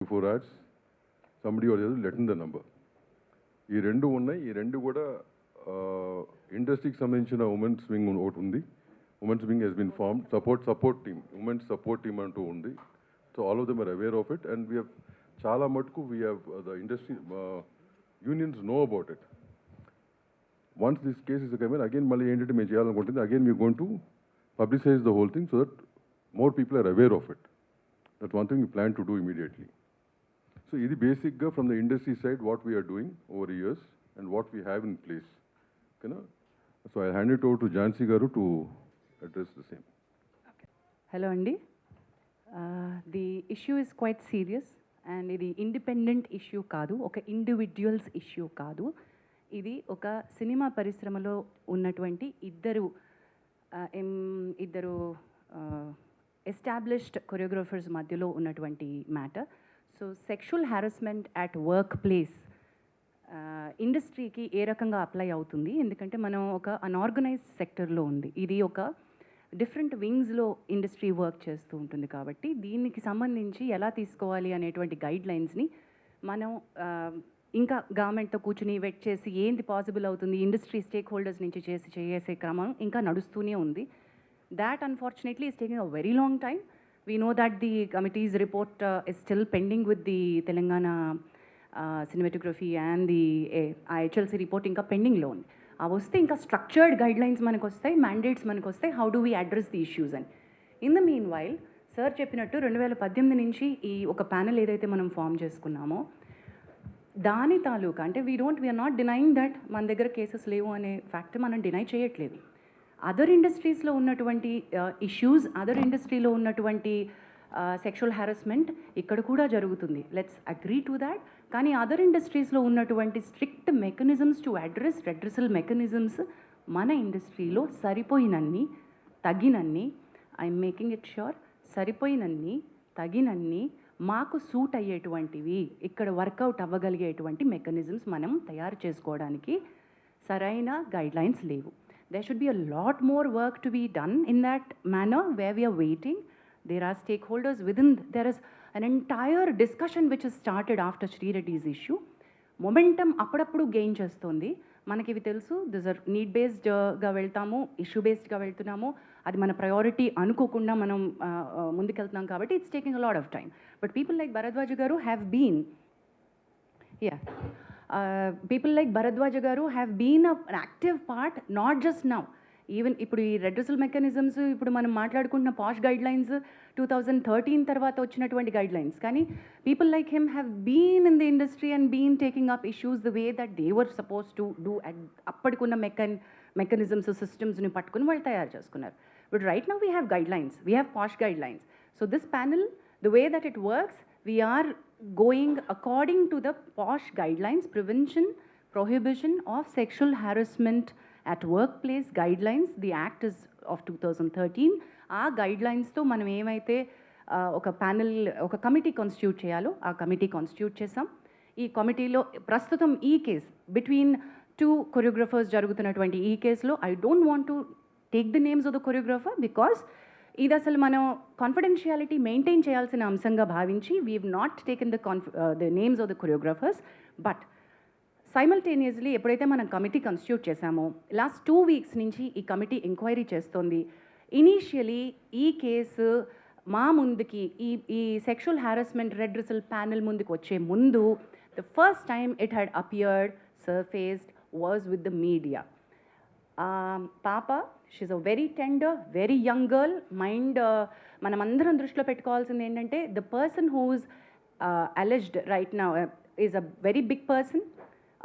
4 ads, somebody or the other letting the number. ఈ రెండు ఉన్నాయి. ఈ రెండు కూడా ఇండస్ట్రీకి సంబంధించిన ఉమెన్స్ వింగ్ ఒకటి ఉంది. Women's wing has been formed. Support team, women's support team అంటూ ఉంది. So all of them are aware of it and we have చాలా మటుకు we have the industry unions know about it. Once this case is coming again మళ్ళీ ఏంటంటే మేము చేయాలనుకుంటుంది again we going to publicize the whole thing so that more people are aware of it. That's one thing we plan to do immediately. So this is basic from the industry side what we are doing over the years and what we have in place. Okay, na? So I hand it over to Jansi Garu to address the same. Okay. Hello Andy. The issue is quite serious and ఇది independent issue కాదు, ఒక individuals issue కాదు. ఇది ఒక cinema పరిశ్రమలో ఉన్నటువంటి ఇద్దరు established choreographers మధ్యలో ఉన్నటువంటి matter. So sexual harassment at work place ఇండస్ట్రీకి ఏ రకంగా అప్లై అవుతుంది, ఎందుకంటే మనం ఒక అన్ఆర్గనైజ్డ్ సెక్టర్లో ఉంది, ఇది ఒక డిఫరెంట్ వింగ్స్లో ఇండస్ట్రీ వర్క్ చేస్తూ ఉంటుంది. కాబట్టి దీనికి సంబంధించి ఎలా తీసుకోవాలి అనేటువంటి గైడ్ లైన్స్ని మనం ఇంకా గవర్నమెంట్తో కూర్చుని వెట్ చేసి ఏంది పాసిబుల్ అవుతుంది, ఇండస్ట్రీ స్టేక్ హోల్డర్స్ నుంచి చేసే క్రమం ఇంకా నడుస్తూనే ఉంది. That unfortunately is taking a very long time. We know that the committees report is still pending with the Telangana cinematography and the HLC report ఇంకా పెండింగ్లో ఉంది. అవి వస్తే ఇంకా స్ట్రక్చర్డ్ గైడ్ లైన్స్ మనకు వస్తాయి, మ్యాండేట్స్ మనకు వస్తాయి, how do we address the issues అని. In the meanwhile sir చెప్పినట్టు 2018 నుంచి ఈ ఒక ప్యానెల్ ఏదైతే మనం ఫామ్ చేసుకున్నామో దాని తాలూకా అంటే వీఆర్ నాట్ డినైయింగ్ దట్ మన దగ్గర కేసెస్ లేవు అనే ఫ్యాక్ట్ మనం డినై చేయట్లేదు. అదర్ ఇండస్ట్రీస్లో ఉన్నటువంటి ఇష్యూస్, అదర్ ఇండస్ట్రీలో ఉన్నటువంటి సెక్షువల్ హారాస్మెంట్ ఇక్కడ కూడా జరుగుతుంది. Let's agree to that. కానీ అదర్ ఇండస్ట్రీస్లో ఉన్నటువంటి strict mechanisms to address redressal mechanisms మన ఇండస్ట్రీలో సరిపోయినన్ని తగినన్ని, ఐఎమ్ మేకింగ్ ఇట్ ష్యూర్, సరిపోయినన్ని తగినన్ని మాకు సూట్ అయ్యేటువంటివి, ఇక్కడ వర్కౌట్ అవ్వగలిగేటువంటి మెకానిజమ్స్ మనం తయారు చేసుకోవడానికి సరైన గైడ్లైన్స్ లేవు. There should be a lot more work to be done in that manner where we are waiting. There are stakeholders within, there is an entire discussion which has started after Sri Reddy's issue. Momentum అప్పుడప్పుడు gain చేస్తుంది. మనకి ఇవి తెలుసు, this are need బేస్డ్గా వెళ్తాము, issue బేస్డ్గా వెళ్తున్నాము, అది మన priority అనుకోకుండా మనం ముందుకెళ్తున్నాం కాబట్టి it's taking a lot of time. But people like Bharadwaj garu have been an active part, not just now. Even ఇప్పుడు ఈ రెడ్రెసల్ మెకానిజమ్స్ ఇప్పుడు మనం మాట్లాడుకుంటున్న పాష్ గైడ్ లైన్స్ 2013 తర్వాత వచ్చినటువంటి గైడ్ లైన్స్, కానీ people like him have been in the industry and been taking up issues the way that they were suppose to do. అప్పటికున్న mechanisms సిస్టమ్స్ని పట్టుకుని వాళ్ళు తయారు చేసుకున్నారు. But right now we have guidelines, we have POSH guidelines. So this panel, the way that it works, we are going according to the POSH guidelines, prevention, prohibition of sexual harassment at workplace guidelines. The act is of 2013. ఆ గైడ్లైన్స్తో మనం ఏమైతే ఒక panel, ఒక committee constitute చేయాలో ఆ committee constitute చేసాం. ఈ కమిటీలో ప్రస్తుతం ఈ కేస్ బిట్వీన్ 2 కొరియోగ్రాఫర్స్ జరుగుతున్నటువంటి ఈ కేసులో I don't want to take the names of the choreographer because ఇది అసలు మనం కాన్ఫిడెన్షియాలిటీ మెయింటైన్ చేయాల్సిన అంశంగా భావించి we have not taken the names of the choreographers. But simultaneously ఎప్పుడైతే మనం కమిటీ కాన్స్టిట్యూట్ చేశామో లాస్ట్ 2 వీక్స్ నుంచి ఈ కమిటీ ఎంక్వైరీ చేస్తోంది. ఇనీషియలీ ఈ కేసు మా ముందుకి ఈ సెక్షువల్ హారాస్మెంట్ రెడ్రెసల్ ప్యానెల్ ముందుకు వచ్చే ముందు the first time it had appeared, surfaced was with the media. పాప, she's a very tender, very young girl. Mind మనమందరం దృష్టిలో పెట్టుకోవాల్సింది ఏంటంటే the person whose alleged right now is a very big person.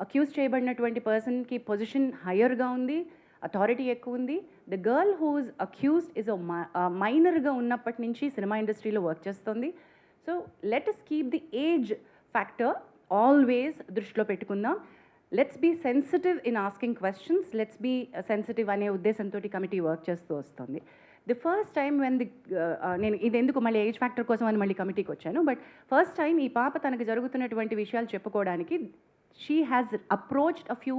Accused చేయబడినటువంటి పర్సన్కి position హయ్యర్గా ఉంది, authority ఎక్కువ ఉంది. ద గర్ల్ హూజ్ అక్యూజ్డ్ ఈజ్ మైనర్గా ఉన్నప్పటి నుంచి సినిమా ఇండస్ట్రీలో వర్క్ చేస్తుంది. So let us keep the age factor always దృష్టిలో పెట్టుకుందాం. Let's be sensitive in asking questions, let's be sensitive అనే ఉద్దేశంతో కమిటీ వర్క్ చేస్తూ వస్తుంది. ది ఫస్ట్ టైం వెన్ నేను ఇది ఎందుకు మళ్ళీ ఏజ్ ఫ్యాక్టర్ కోసం అని మళ్ళీ కమిటీకి వచ్చాను, బట్ ఫస్ట్ టైం ఈ పాప తనకు జరుగుతున్నటువంటి విషయాలు చెప్పుకోవడానికి she has approached a few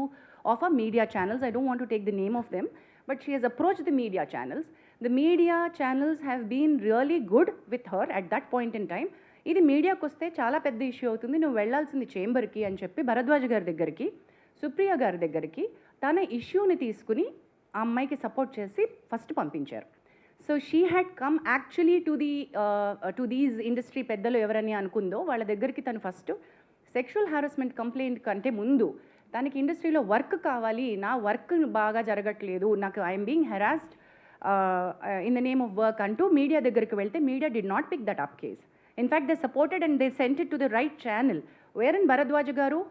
of our media channels. I don't want to take the name of them, but she has approached the media channels. The media channels have been really good with her at that point in time. ఇది మీడియాకు వస్తే చాలా పెద్ద issue అవుతుంది, నువ్వు వెళ్ళాల్సింది చేంబర్కి అని చెప్పి భరద్వాజ్ గారి దగ్గరికి, సుప్రియ గారి దగ్గరికి తన ఇష్యూని తీసుకుని ఆ అమ్మాయికి సపోర్ట్ చేసి ఫస్ట్ పంపించారు. So she had come actually to these industry పెద్దలు ఎవరని అనుకుందో వాళ్ళ దగ్గరికి తను ఫస్ట్ సెక్షువల్ హారాస్మెంట్ కంప్లైంట్ కంటే ముందు తనకి ఇండస్ట్రీలో వర్క్ కావాలి, నా వర్క్ బాగా జరగట్లేదు, నాకు I'm being harassed in the name of work అంటూ మీడియా దగ్గరికి వెళ్తే media did not pick that up case. In fact they supported and they sent it to the right channel wherein Bharadwaj garu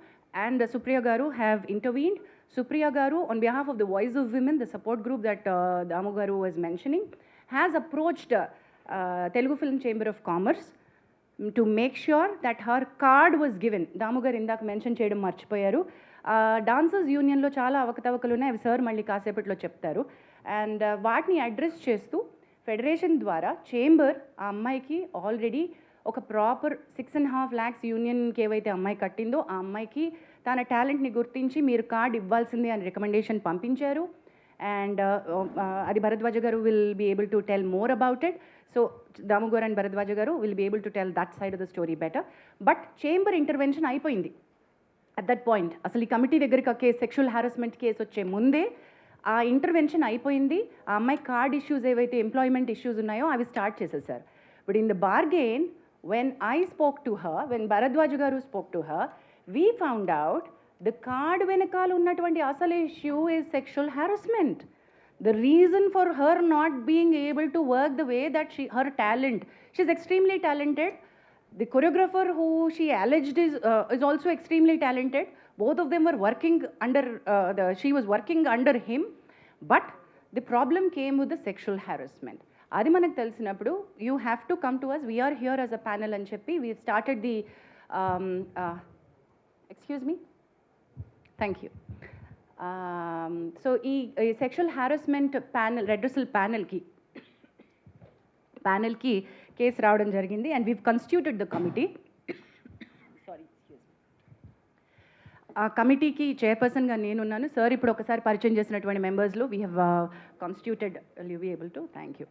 and Supriya Garu have intervened. Supriya Garu, on behalf of the Voice of Women, the support group that Damu Garu was mentioning, has approached Telugu Film Chamber of Commerce to make sure that her card was given. Damu Garu indak mention cheyadam marchipoyaru. Dancers Union lo chaala avakatavakalu unnai, avi sir malli kaasepatlo cheptaru. And vaatni address chestu federation ద్వారా chamber ఆ అమ్మాయికి already ఒక proper 6.5 lakhs యూనియన్కి ఏవైతే అమ్మాయి కట్టిందో ఆ అమ్మాయికి తన టాలెంట్ని గుర్తించి మీరు కార్డ్ ఇవ్వాల్సిందే అని రికమెండేషన్ పంపించారు. అండ్ అది Bharadwaja garu will be able to tell more about it. So Damu garu and Bharadwaja garu will be able to tell that side of the story better. But chamber intervention అయిపోయింది అట్ దట్ పాయింట్. అసలు ఈ కమిటీ దగ్గరికి ఆ case sexual harassment case వచ్చే ముందే ఆ intervention అయిపోయింది. ఆ అమ్మాయి కార్డ్ ఇష్యూస్ ఏవైతే ఎంప్లాయ్మెంట్ ఇష్యూస్ ఉన్నాయో అవి స్టార్ట్ చేసేసారు. But in the bargain when I spoke to her, when Bharadwaj Garu spoke to her, we found out the card venakal unnatuvanti asale issue is sexual harassment. The reason for her not being able to work the way that her talent, she's extremely talented. The choreographer who she alleged is also extremely talented. Both of them were working under, she was working under him, but the problem came with the sexual harassment. అది మనకు తెలిసినప్పుడు you have to come to us, we're here as a panel అని చెప్పి we started the excuse me thank you. So ఈ sexual harassment panel redressal ప్యానల్కి case రావడం జరిగింది and we've constituted the committee. ఆ కమిటీకి చైర్పర్సన్గా నేనున్నాను. సార్ ఇప్పుడు ఒకసారి పరిచయం చేసినటువంటి మెంబర్స్లో we have constituted, you be able to, thank you.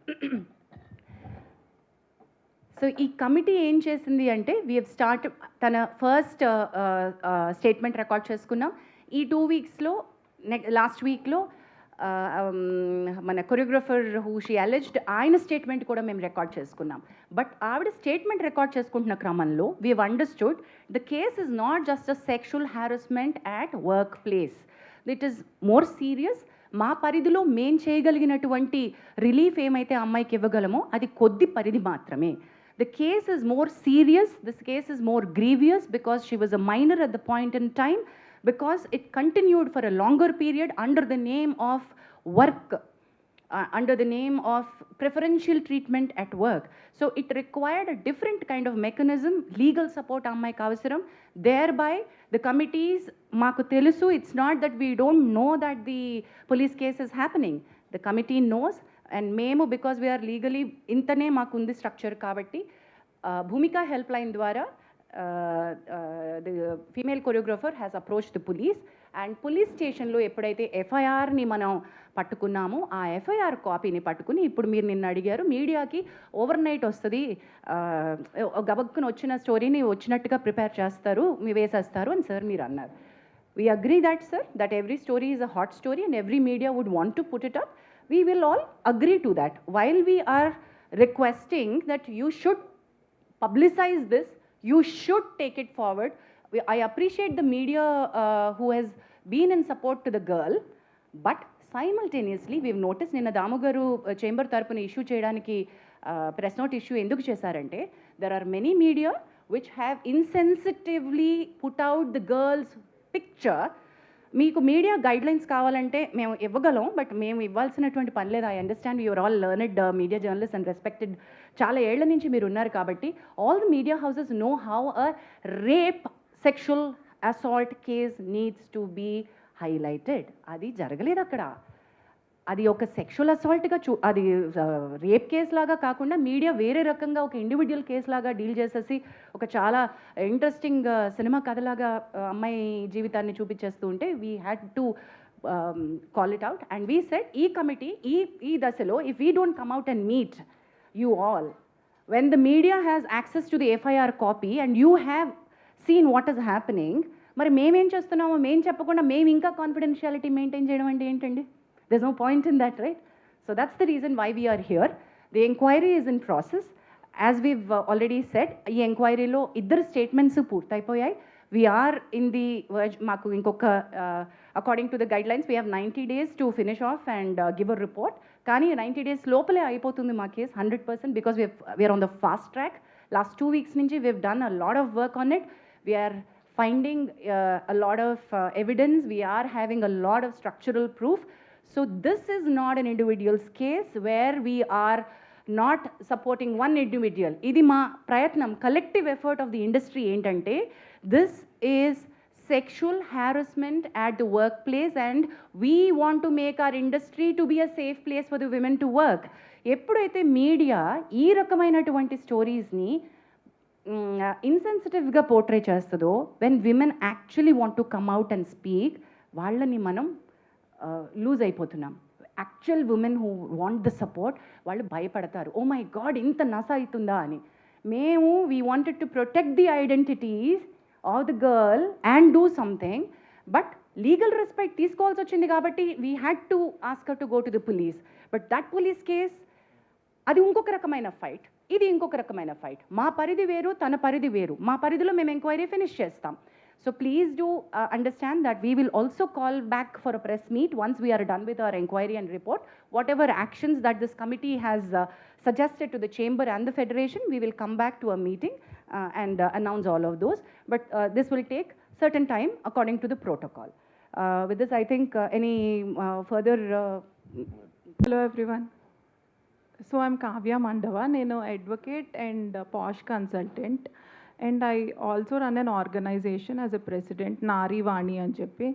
So ఈ కమిటీ ఏం చేసింది అంటే వీ హ్యావ్ స్టార్ట్ తన ఫస్ట్ స్టేట్మెంట్ రికార్డ్ చేసుకున్నాం. ఈ 2 weeksలో లాస్ట్ వీక్లో మన కొరియోగ్రఫర్ హూ షీ అలెజ్డ్ ఆయన స్టేట్మెంట్ కూడా మేము రికార్డ్ చేసుకున్నాం. బట్ ఆవిడ స్టేట్మెంట్ రికార్డ్ చేసుకుంటున్న క్రమంలో we have understood the case is not just a sexual harassment at work place, it is more serious. మా పరిధిలో మేం చేయగలిగినటువంటి రిలీఫ్ ఏమైతే అమ్మాయికి ఇవ్వగలమో అది కొద్ది పరిధి మాత్రమే. The case is more serious, this case is more grievous because she was a minor at the point in time, because it continued for a longer period under the name of work, under the name of preferential treatment at work. So it required a different kind of mechanism, legal support ammaiki avasaram. Thereby the committees, maaku telusu, it's not that we don't know that the police case is happening. The committee knows, and memo because we are legally intane maaku undi structure kabatti Bhumika helpline dwara the female choreographer has approached the police, and police station lo eppudaithe FIR ni manam పట్టుకున్నాము ఆ FIR కాపీని పట్టుకుని ఇప్పుడు మీరు నిన్న అడిగారు మీడియాకి over night వస్తుంది, గబక్కున వచ్చిన స్టోరీని వచ్చినట్టుగా ప్రిపేర్ చేస్తారు, మీ వేసేస్తారు అని సార్ మీరు అన్నారు. We agree that, sir, that every story is a hot story and every media would want to put it up. We will all agree to that. While we are requesting that you should publicize this, you should take it forward. I appreciate the media who has been in support to the girl, but simultaneously we've noticed నిన్న దాము గారు chamber తరపున issue చేయడానికి press note issue ఎందుకు చేశారంటే there are many media which have insensitively put out the girl's picture. మీకు media guidelines కావాలంటే మేము ఇవ్వగలం, బట్ మేము ఇవ్వాల్సినటువంటి పని లేదు. I understand you're all learned media journalist and respected, చాలా ఏళ్ల నుంచి మీరు ఉన్నారు కాబట్టి all the media houses know how a rape sexual assault case needs to be highlighted. అది జరగలేదు అక్కడ. అది ఒక సెక్షువల్ అసాల్ట్గా అది రేప్ కేసు లాగా కాకుండా మీడియా వేరే రకంగా ఒక ఇండివిజువల్ కేసు లాగా డీల్ చేసేసి ఒక చాలా ఇంట్రెస్టింగ్ సినిమా కథలాగా అమ్మాయి జీవితాన్ని చూపించేస్తూ ఉంటే we had to call it out. And we said ఈ కమిటీ ఈ దశలో if we don't come out and meet you all, when the media has access to the FIR copy and you have seen what is happening, మరి మేమేం చేస్తున్నామో మేము చెప్పకుండా మేము ఇంకా కాన్ఫిడెన్షియాలిటీ మెయింటైన్ చేయడం అంటే ఏంటండి? there's no point in that, right? So that's the reason why we are here. The inquiry is in process. As we've already said, ఈ ఎంక్వైరీలో ఇద్దరు statements పూర్తయిపోయాయి. We are in the verge, మాకు ఇంకొక according to the guidelines we have 90 days to finish off and give a report. కానీ 90 days లోపలే అయిపోతుంది మా case 100% because we are on the fast track. Last 2 weeks నుంచి we've done a lot of work on it. We are finding a lot of evidence. We are having a lot of structural proof. So this is not an individual's case where we are not supporting one individual. ఇది మా ప్రయత్నం, collective effort of the industry ఏంటంటే this is sexual harassment at the workplace and we want to make our industry to be a safe place for the women to work. ఎప్పుడైతే media ఈ రకమైనటువంటి స్టోరీస్ని ఇన్సెన్సిటివ్గా portray చేస్తుందో, when women actually want to come out and speak, వాళ్ళని మనం loose అయిపోతున్నాం. Actual women who want the support వాళ్ళు భయపడతారు, oh my God ఇంత నస అవుతుందా అని. మేము we wanted to protect the identities of the girl and do something, but legal respect తీసుకోవాల్సి వచ్చింది కాబట్టి we had to ask her to go to the police. But that police case అది ఇంకొక రకమైన ఫైట్, ఇది ఇంకొక రకమైన ఫైట్. మా పరిధి వేరు, తన పరిధి వేరు. మా పరిధిలో మేము ఎంక్వైరీ ఫినిష్ చేస్తాం. So please do understand that we will also call back for a press meet once we are done with our inquiry and report. Whatever actions that this committee has suggested to the chamber and the federation, we will come back to a meeting and announce all of those. But this will take certain time according to the protocol. With this, I think any further... Hello everyone. So I'm Kavya Mandava. నేను advocate and posh consultant. And I also run an organization as a president, Nari Vani అని చెప్పి.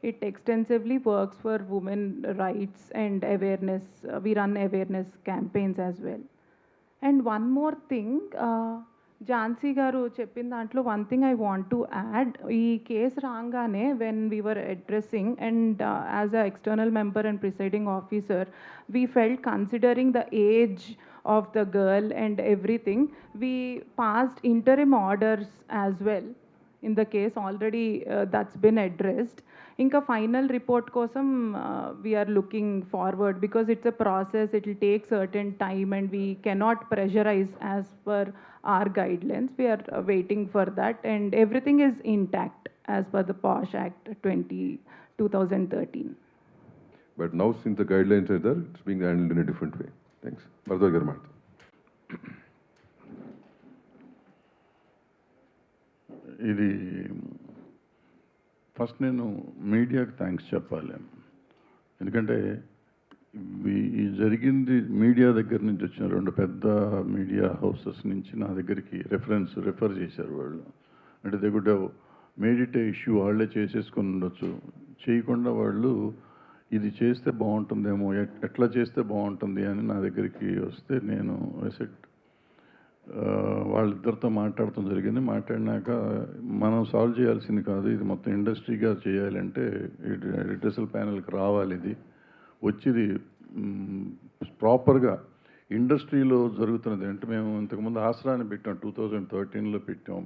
It extensively works for women rights and awareness. We run awareness campaigns as well. And one more thing, Jhansi garu చెప్పిన దాంట్లో one thing I want to add. ఈ case రాగానే when we were addressing and as a external member and presiding officer, we felt considering the age of the girl and everything, we passed interim orders as well in the case. Already that's been addressed. Inka final report kosam we are looking forward because it's a process, it will take certain time and we cannot pressurize as per our guidelines. We are waiting for that and everything is intact as per the POSH Act 2013. But now since the guidelines are there, it's being handled in a different way. Thanks. Bharadwaj garu maatadu. ఇది first నేను మీడియాకి thanks చెప్పాలి. ఎందుకంటే ఈ జరిగింది media దగ్గర నుంచి వచ్చిన 2 పెద్ద మీడియా హౌసెస్ నుంచి నా దగ్గరికి రెఫర్ చేశారు వాళ్ళు. అంటే they could have made it A issue, వాళ్ళే చేసేసుకొని ఉండొచ్చు. చేయకుండా వాళ్ళు ఇది చేస్తే బాగుంటుందేమో, ఎట్లా చేస్తే బాగుంటుంది అని నా దగ్గరికి వస్తే నేను సెట్ వాళ్ళిద్దరితో మాట్లాడటం జరిగింది. మాట్లాడినాక మనం సాల్వ్ చేయాల్సింది కాదు, ఇది మొత్తం ఇండస్ట్రీగా చేయాలంటే రిడ్రెసల్ ప్యానెల్కి రావాలి. ఇది వచ్చింది ప్రాపర్గా ఇండస్ట్రీలో జరుగుతున్నది. అంటే మేము ఇంతకుముందు ఆసరాన్ని పెట్టాం, 2013లో పెట్టాం.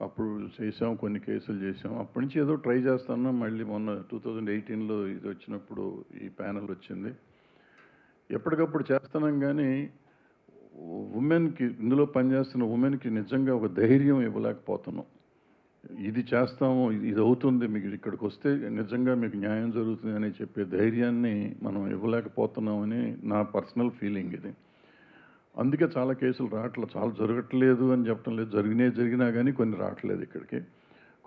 అప్పుడు చేసాం, కొన్ని కేసులు చేసాం. అప్పటి నుంచి ఏదో ట్రై చేస్తున్నాం. మళ్ళీ మొన్న 2018లో ఇది వచ్చినప్పుడు ఈ ప్యానెల్ వచ్చింది. ఎప్పటికప్పుడు చేస్తున్నాం. కానీ ఉమెన్కి, ఇందులో పనిచేస్తున్న ఉమెన్కి నిజంగా ఒక ధైర్యం ఇవ్వలేకపోతున్నాం. ఇది చేస్తాము, ఇది అవుతుంది, మీకు ఇక్కడికి వస్తే నిజంగా మీకు న్యాయం జరుగుతుంది అని చెప్పే ధైర్యాన్ని మనం ఇవ్వలేకపోతున్నామని నా పర్సనల్ ఫీలింగ్ ఇది. అందుకే చాలా కేసులు రావట్లేదు, చాలా జరగట్లేదు అని చెప్పడం లేదు. జరిగినా కానీ కొన్ని రావట్లేదు ఇక్కడికి.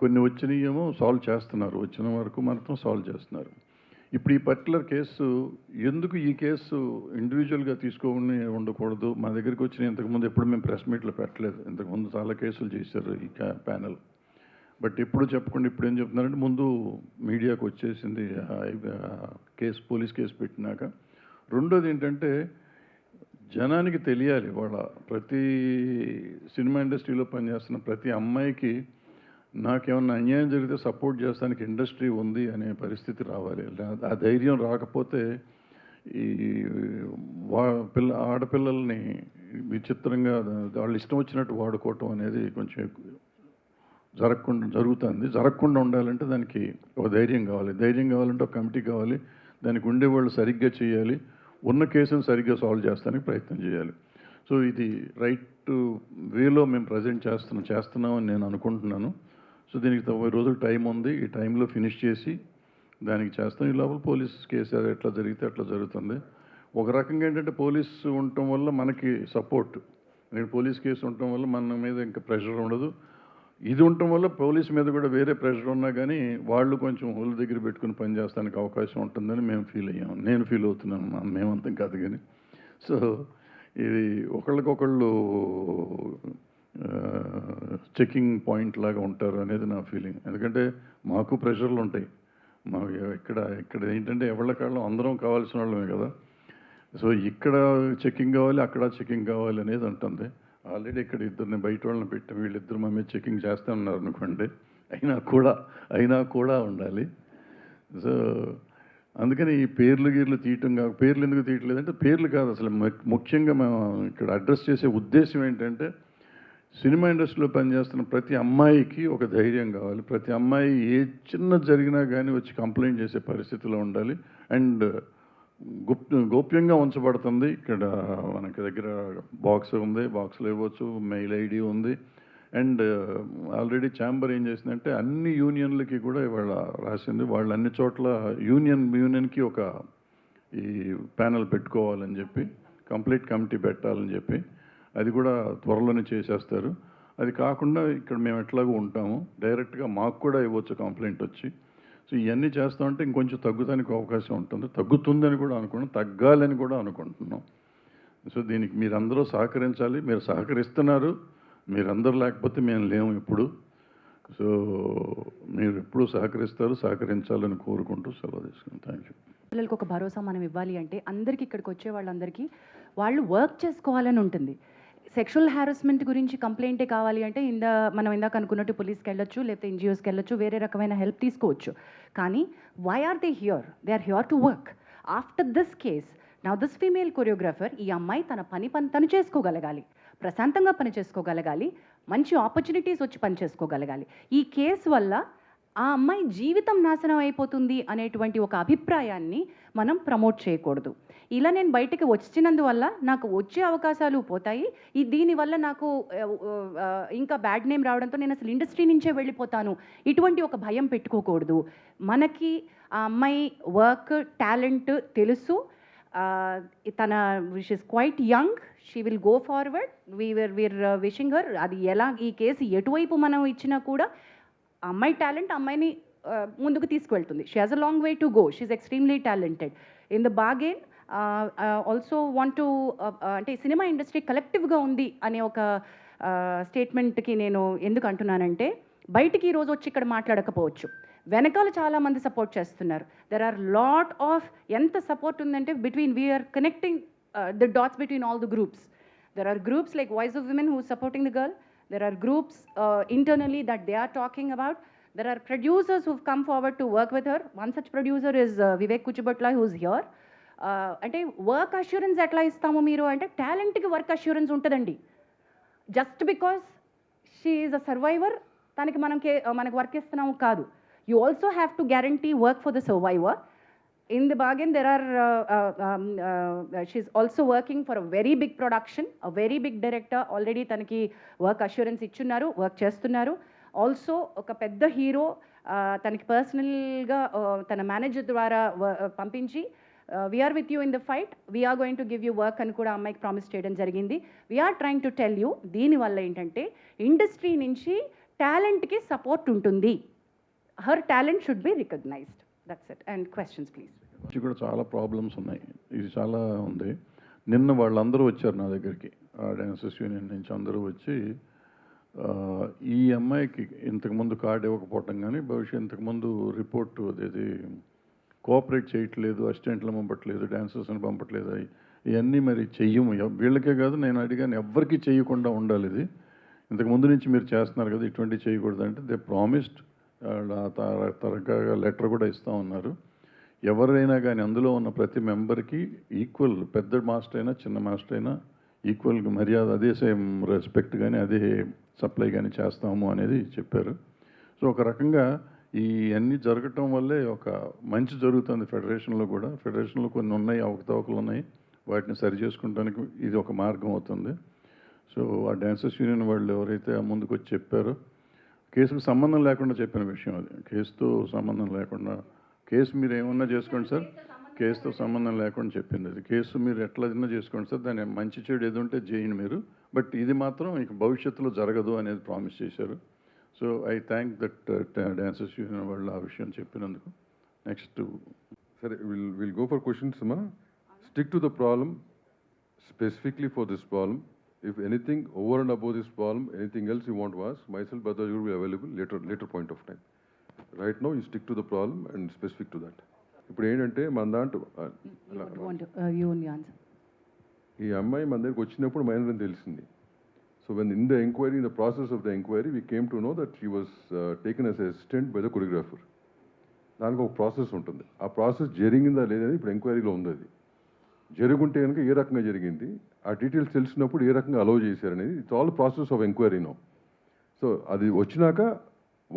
కొన్ని వచ్చినాయేమో సాల్వ్ చేస్తున్నారు, వచ్చిన వరకు మాత్రం సాల్వ్ చేస్తున్నారు. ఇప్పుడు ఈ పర్టికులర్ కేసు ఎందుకు ఈ కేసు ఇండివిజువల్గా తీసుకోని ఉండకూడదు? మా దగ్గరికి వచ్చిన ఇంతకుముందు ఎప్పుడు మేము ప్రెస్ మీట్లో పెట్టలేదు. ఇంతకుముందు చాలా కేసులు చేశారు ఈ ప్యానెల్. బట్ ఎప్పుడు చెప్పకుండా ఇప్పుడు ఏం చెప్తున్నారంటే ముందు మీడియాకు వచ్చేసింది కేసు, పోలీస్ కేసు పెట్టినాక. రెండోది ఏంటంటే జనానికి తెలియాలి, వాళ్ళ ప్రతి సినిమా ఇండస్ట్రీలో పనిచేస్తున్న ప్రతి అమ్మాయికి నాకేమన్నా అన్యాయం జరిగితే సపోర్ట్ చేస్తానికి ఇండస్ట్రీ ఉంది అనే పరిస్థితి రావాలి. ఆ ధైర్యం రాకపోతే ఈ ఆడపిల్లల్ని విచిత్రంగా వాళ్ళు ఇష్టం వచ్చినట్టు వాడుకోవటం అనేది కొంచెం జరగకుండా ఉండాలంటే దానికి ఒక ధైర్యం కావాలంటే ఒక కమిటీ కావాలి, దానికి ఉండేవాళ్ళు సరిగ్గా చేయాలి, ఉన్న కేసును సరిగ్గా సాల్వ్ చేస్తానికి ప్రయత్నం చేయాలి. సో ఇది రైట్ వేలో మేము ప్రజెంట్ చేస్తున్నామని నేను అనుకుంటున్నాను. సో దీనికి 90 రోజులు టైం ఉంది. ఈ టైంలో ఫినిష్ చేసి దానికి చేస్తాం. ఈ లోపల పోలీస్ కేసు ఎట్లా జరిగితే అట్లా జరుగుతుంది. ఒక రకంగా ఏంటంటే పోలీసు ఉండటం వల్ల మనకి సపోర్ట్, నేను పోలీస్ కేసు ఉండటం వల్ల మన మీద ఇంకా ప్రెషర్ ఉండదు. ఇది ఉండటం వల్ల పోలీస్ మీద కూడా వేరే ప్రెషర్ ఉన్నా కానీ వాళ్ళు కొంచెం హోల్ దగ్గర పెట్టుకుని పనిచేస్తానికి అవకాశం ఉంటుందని మేము ఫీల్ అయ్యాము. నేను ఫీల్ అవుతున్నాను, మేమంతం కాదు కానీ. సో ఇది ఒకళ్ళకొకళ్ళు చెకింగ్ పాయింట్ లాగా ఉంటారు అనేది నా ఫీలింగ్. ఎందుకంటే మాకు ప్రెషర్లు ఉంటాయి. మాకు ఇక్కడ ఏంటంటే ఎవళ్ళకాళ్ళం అందరం కావాల్సిన వాళ్ళమే కదా. సో ఇక్కడ చెకింగ్ కావాలి, అక్కడ చెకింగ్ కావాలి అనేది ఉంటుంది. ఆల్రెడీ ఇక్కడ ఇద్దరిని బయట వాళ్ళని పెట్టి వీళ్ళిద్దరు మా మీద చెకింగ్ చేస్తూ ఉన్నారు అనుకోండి, అయినా కూడా ఉండాలి. సో అందుకని ఈ పేర్లు తీయటం పేర్లు ఎందుకు తీయట్లేదంటే పేర్లు కాదు, అసలు ముఖ్యంగా మేము ఇక్కడ అడ్రస్ చేసే ఉద్దేశం ఏంటంటే సినిమా ఇండస్ట్రీలో పనిచేస్తున్న ప్రతి అమ్మాయికి ఒక ధైర్యం కావాలి. ప్రతి అమ్మాయి ఏ చిన్న జరిగినా కానీ వచ్చి కంప్లైంట్ చేసే పరిస్థితిలో ఉండాలి. అండ్ గోప్యంగా ఉంచబడుతుంది. ఇక్కడ మనకి దగ్గర బాక్స్ ఉంది, బాక్స్లో ఇవ్వచ్చు, మెయిల్ ఐడి ఉంది. అండ్ ఆల్రెడీ ఛాంబర్ ఏం చేసిందంటే అన్ని యూనియన్లకి కూడా ఇవాళ రాసింది, వాళ్ళు అన్ని చోట్ల యూనియన్కి ఒక ఈ ప్యానెల్ పెట్టుకోవాలని చెప్పి, కంప్లీట్ కమిటీ పెట్టాలని చెప్పి, అది కూడా త్వరలోనే చేసేస్తారు. అది కాకుండా ఇక్కడ మేము ఎట్లాగో ఉంటాము, డైరెక్ట్గా మాకు కూడా ఇవ్వచ్చు కంప్లైంట్ వచ్చి. సో ఇవన్నీ చేస్తామంటే ఇంకొంచెం తగ్గుతానికి అవకాశం ఉంటుంది, తగ్గుతుందని కూడా అనుకున్నాం, తగ్గాలని కూడా అనుకుంటున్నాం. సో దీనికి మీరందరూ సహకరించాలి, మీరు సహకరిస్తున్నారు, మీరందరూ లేకపోతే మేము లేము ఇప్పుడు. సో మీరు ఎప్పుడు సహకరించాలని కోరుకుంటూ సెలవు తీసుకున్నాం. Thank you. పిల్లలకు ఒక భరోసా మనం ఇవ్వాలి అంటే అందరికీ ఇక్కడికి వచ్చే వాళ్ళందరికీ వాళ్ళు వర్క్ చేసుకోవాలని ఉంటుంది. సెక్షువల్ హారాస్మెంట్ గురించి కంప్లైంటే కావాలి అంటే మనం ఇందాక అనుకున్నట్టు పోలీస్కి వెళ్ళొచ్చు, లేకపోతే ఎన్జిఓస్కి వెళ్ళొచ్చు, వేరే రకమైన హెల్ప్ తీసుకోవచ్చు. కానీ why are they here? They are here to work. After this case now this female choreographer, ఈ అమ్మాయి తన పని తను చేసుకోగలగాలి, ప్రశాంతంగా పని చేసుకోగలగాలి, మంచి ఆపర్చునిటీస్ వచ్చి పని చేసుకోగలగాలి. ఈ కేసు వల్ల ఆ అమ్మాయి జీవితం నాశనం అయిపోతుంది అనేటువంటి ఒక అభిప్రాయాన్ని మనం ప్రమోట్ చేయకూడదు. ఇలా నేను బయటకు వచ్చినందువల్ల నాకు వచ్చే అవకాశాలు పోతాయి, దీనివల్ల నాకు ఇంకా బ్యాడ్ నేమ్ రావడంతో నేను అసలు ఇండస్ట్రీ నుంచే వెళ్ళిపోతాను, ఇటువంటి ఒక భయం పెట్టుకోకూడదు. మనకి ఆ అమ్మాయి వర్క్ టాలెంట్ తెలుసు, తన wish is quite young, she will go forward, we're wishing her. అది ఎలా ఈ కేసు ఎటువైపు మనం ఇచ్చినా కూడా అమ్మాయి టాలెంట్ అమ్మాయిని ముందుకు తీసుకువెళ్తుంది. She has a long way to go, she is extremely talented. In the బాగెన్ ఆల్సో వాంట్ టు అంటే సినిమా ఇండస్ట్రీ కలెక్టివ్గా ఉంది అనే ఒక స్టేట్మెంట్కి నేను ఎందుకు అంటున్నానంటే, బయటికి ఈరోజు వచ్చి ఇక్కడ మాట్లాడకపోవచ్చు, వెనకాల చాలామంది సపోర్ట్ చేస్తున్నారు. దెర్ ఆర్ లాట్ ఆఫ్ ఎంత సపోర్ట్ ఉందంటే we're connecting the dots between all the groups. There are groups like Voice of Women who is supporting the girl. There are groups internally that they are talking about. There are producers who've come forward to work with her. One such producer is Vivek Kuchibatla, who's here. అంటే work assurance ఎట్లా ఇస్తాము మీరు అంటే, టాలెంట్కి work assurance ఉంటుందండి. Just because she is a survivor తనకి మనకు work ఇస్తున్నాము కాదు. You also have to guarantee work for the survivor. In the bargain, there are, she's also working for a very big production, a very big director. Already tanaki work assurance ichunnaru, work chestunnaru. Also, oka pedda hero, tanaki personal ga, tana manager dwara pampinchi, we are with you in the fight. We are going to give you work అని కూడా అమ్మాయికి promise చేయడం జరిగింది. We are trying to tell you, దీనివల్ల ఏంటంటే industry నుంచి టాలెంట్కి support ఉంటుంది. Her talent should be recognized. That's it. And questions, please. కూడా చాలా ప్రాబ్లమ్స్ ఉన్నాయి, ఇది చాలా ఉంది. నిన్న వాళ్ళందరూ వచ్చారు నా దగ్గరికి, డాన్సర్స్ యూనియన్ నుంచి అందరూ వచ్చి ఈ అమ్మాయికి ఇంతకుముందు కార్డు ఇవ్వకపోవటం కానీ, భవిష్యత్ ఇంతకుముందు రిపోర్టు అదేది కోఆపరేట్ చేయట్లేదు, అసిస్టెంట్లు పంపట్లేదు, డాన్సర్స్ని పంపట్లేదు, ఇవన్నీ మరి చెయ్యము. వీళ్ళకే కాదు, నేను అడిగాను ఎవరికి చేయకుండా ఉండాలి ఇది. ఇంతకుముందు నుంచి మీరు చేస్తున్నారు కదా, ఇటువంటివి చేయకూడదు అంటే దే ప్రామిస్డ్. తరగా లెటర్ కూడా ఇస్తూ ఉన్నారు. ఎవరైనా కానీ అందులో ఉన్న ప్రతి మెంబర్కి ఈక్వల్, పెద్ద మాస్టర్ అయినా చిన్న మాస్టర్ అయినా ఈక్వల్గా మర్యాద, అదే సేమ్ రెస్పెక్ట్ కానీ అదే సప్లై కానీ చేస్తాము అనేది చెప్పారు. సో ఒక రకంగా ఈ అన్నీ జరగటం వల్లే ఒక మంచి జరుగుతుంది ఫెడరేషన్లో కూడా. ఫెడరేషన్లో కొన్ని ఉన్నాయి, అవకతవకలు ఉన్నాయి, వాటిని సరి చేసుకోవడానికి ఇది ఒక మార్గం అవుతుంది. సో ఆ డాన్సర్స్ యూనియన్ వాళ్ళు ఎవరైతే ముందుకు వచ్చి చెప్పారో, కేసుకు సంబంధం లేకుండా చెప్పిన విషయం అది, కేసుతో సంబంధం లేకుండా, కేసు మీరు ఏమన్నా చేసుకోండి సార్, కేసుతో సంబంధం లేకుండా చెప్పింది అది. కేసు మీరు ఎట్లైనా చేసుకోండి సార్, దాని మంచి చెడు ఏది ఉంటే చేయండి మీరు, బట్ ఇది మాత్రం ఇక భవిష్యత్తులో జరగదు అనేది ప్రామిస్ చేశారు. So I thank that dancers union వాళ్ళు ఆ విషయం చెప్పినందుకు. నెక్స్ట్ సరే, విల్ గో ఫర్ క్వశ్చన్స్ అమ్మా. Stick to the problem, specifically for this problem. If anything over and above this problem, anything else you want to ask, myself, Bhadraj will be available later point of time. Right now, you stick to the problem and specific to that. ఇప్పుడు ఏంటంటే మన దాంట్లో You only answer. ఈ అమ్మాయి మన దగ్గరికి వచ్చినప్పుడు minor అని తెలిసింది. So when in the enquiry, in the process of the enquiry, we came to know that she was taken as assistant by the choreographer. దానికి ఒక ప్రాసెస్ ఉంటుంది. ఆ ప్రాసెస్ జరిగిందా లేదని ఇప్పుడు ఎంక్వైరీలో ఉంది. అది జరుగుంటే కనుక ఏ రకంగా జరిగింది, ఆ డీటెయిల్స్ తెలిసినప్పుడు ఏ రకంగా అలౌ చేశారనేది, it's all process of enquiry no. So అది వచ్చినాక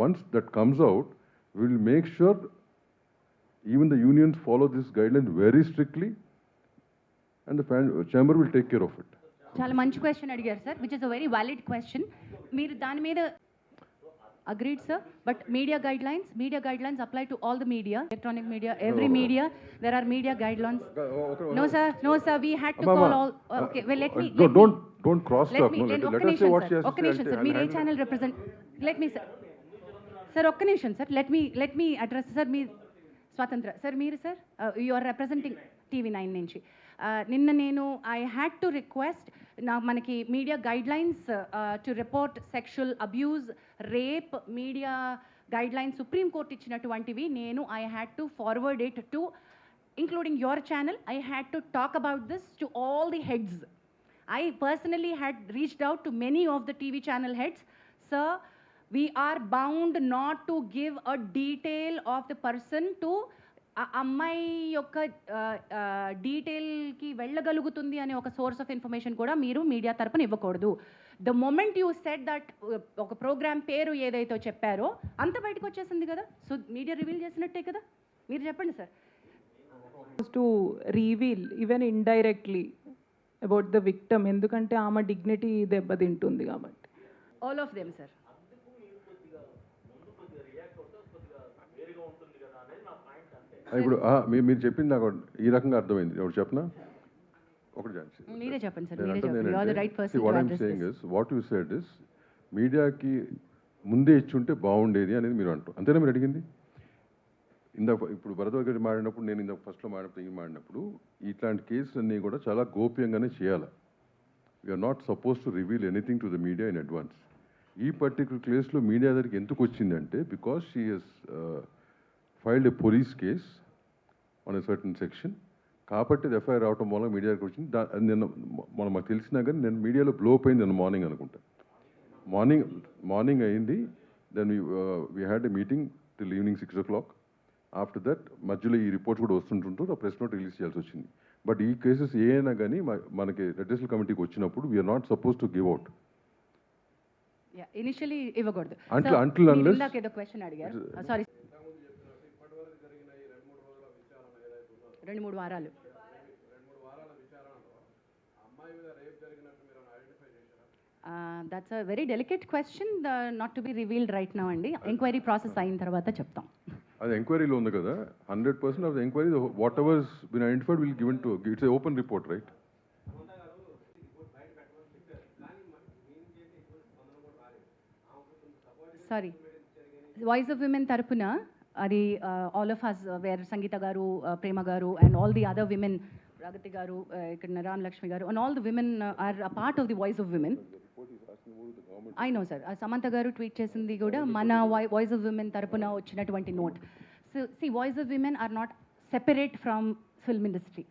once that comes out, will make sure even the unions follow this guideline very strictly and the chamber will take care of it. చాలా మంచి question అడిగారు sir, which is a very valid question. మీరు దాని మీద agreed sir, but media guidelines apply to all the media, electronic media, every media. There are media guidelines. No sir, we had to call all. Okay, well let me don't cross talk. No, let us say what she has to say. Sir, mere channel represent. Let me sir ఒక్క నిమిషం sir, let me address sir. మీ స్వాతంత్ర sir, మీరు sir, you are representing TV9 నుంచి. నిన్న నేను I had to request, మనకి media guidelines to report sexual abuse, rape, media guidelines supreme court ఇచ్చినటువంటివి. నేను I had to forward it to including your channel. I had to talk about this to all the heads. I personally had reached out to many of the TV channel heads. Sir, we are bound not to give a detail of the person to అమ్మాయి యొక్క డీటెయిల్కి వెళ్ళగలుగుతుంది అనే ఒక source of information కూడా మీరు media తరపున ఇవ్వకూడదు. The moment you said that ఒక programme పేరు ఏదైతే చెప్పారో అంత బయటకు వచ్చేసింది కదా, సో మీడియా రివీల్ చేసినట్టే కదా. మీరు చెప్పండి sir. To reveal even indirectly about the victim, ఎందుకంటే ఆమె డిగ్నిటీ దెబ్బతింటుంది కాబట్టి. All of them sir. ఇప్పుడు మీరు చెప్పింది నాకు ఈ రకంగా అర్థమైంది. ఎవరు చెప్పనా? ఒకటి మీరే చెప్పండి సార్. మీరే చెప్పండి. You are the right person. What I am saying is, what you said is, మీడియాకి ముందే ఇచ్చుంటే బాగుండేది అనేది మీరు అంటారు. అంతేనా మీరు అడిగింది? ఇప్పుడు భరద్వాజ్ గారు మాడినప్పుడు, నేను ఇందాక ఫస్ట్లో మాడినప్పుడు ఇట్లాంటి కేసులన్నీ కూడా చాలా గోప్యంగానే చేయాలి. We're not suppose to reveal anything to the media in advance. ఈ పర్టికులర్ కేసులో మీడియా దగ్గరికి ఎందుకు వచ్చిందంటే, because she has filed a police case on a certain section, కాబట్టి ఎఫ్ఐఆర్ రావటం వల్ల మీడియా దగ్గరికి వచ్చింది. నేను మాకు తెలిసినా కానీ నేను మీడియాలో బ్లో అప్ అయింది. నేను మార్నింగ్ అనుకుంటా, మార్నింగ్ అయింది. Then we had a meeting till evening 6 o'clock. After that మధ్యలో ఈ రిపోర్ట్స్ కూడా వస్తుంటుంటూ ఆ ప్రెస్ నోట్ రిలీజ్ చేయాల్సి వచ్చింది. బట్ ఈ కేసెస్ ఏ అయినా కానీ మనకి రెడ్రెసల్ కమిటీకి వచ్చినప్పుడు we're not suppose to give out. Initially ఇవ్వకూడదు. Until unless ఇందాక ఏదో క్వశ్చన్ అడిగారు. సారీ, 2-3 వారాలు. That's a very delicate question, not to be revealed right now అండి. ఎంక్వైరీ ప్రాసెస్ అయిన తర్వాత చెప్తాం. అది ఎంక్వైరీలో ఉంది కదా. 100% of the enquiry, whatever been identified will given to, it's a open report, right? Sorry, voice of women తరపున అది all of us, where Sangeetha garu, Prema garu and all the other women, Pragathi garu, ఇక్కడ Ramalakshmi garu, and all the women are a part of the voice of women. I know sir, Samantha గారు tweet చేసింది కూడా మన voice of women తరపున వచ్చినటువంటి note. So see, voice of women are not separate from film industry.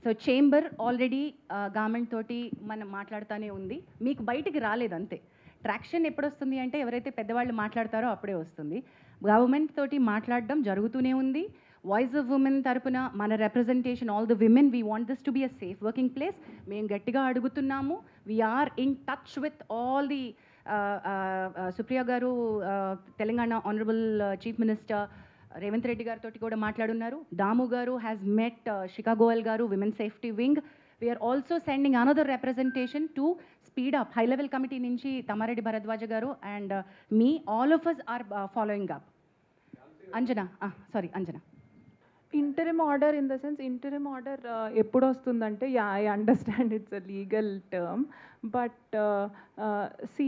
So chamber already government తోటి మనం మాట్లాడుతూనే ఉంది. మీకు బయటికి రాలేదు అంతే. ట్రాక్షన్ ఎప్పుడు వస్తుంది అంటే ఎవరైతే పెద్దవాళ్ళు మాట్లాడతారో అప్పుడే వస్తుంది. గవర్నమెంట్ తోటి మాట్లాడడం జరుగుతూనే ఉంది. వాయిస్ ఆఫ్ ఉమెన్ తరపున మన representation all the women we want this to be a safe working place. మేము గట్టిగా అడుగుతున్నాము. We're in touch with all the Supriya garu Telangana honourable chief minister Revanth Reddy గారితో కూడా మాట్లాడున్నారు. దాము గారు has met Shikha Goyal garu women safety wing. We're also sending another representation to speed up high level committee నుంచి Tammareddy Bharadwaja garu and me all of us are following up. Anjana Anjana. Interim order in the sense interim order ఎప్పుడు వస్తుందంటే I understand it's a legal term but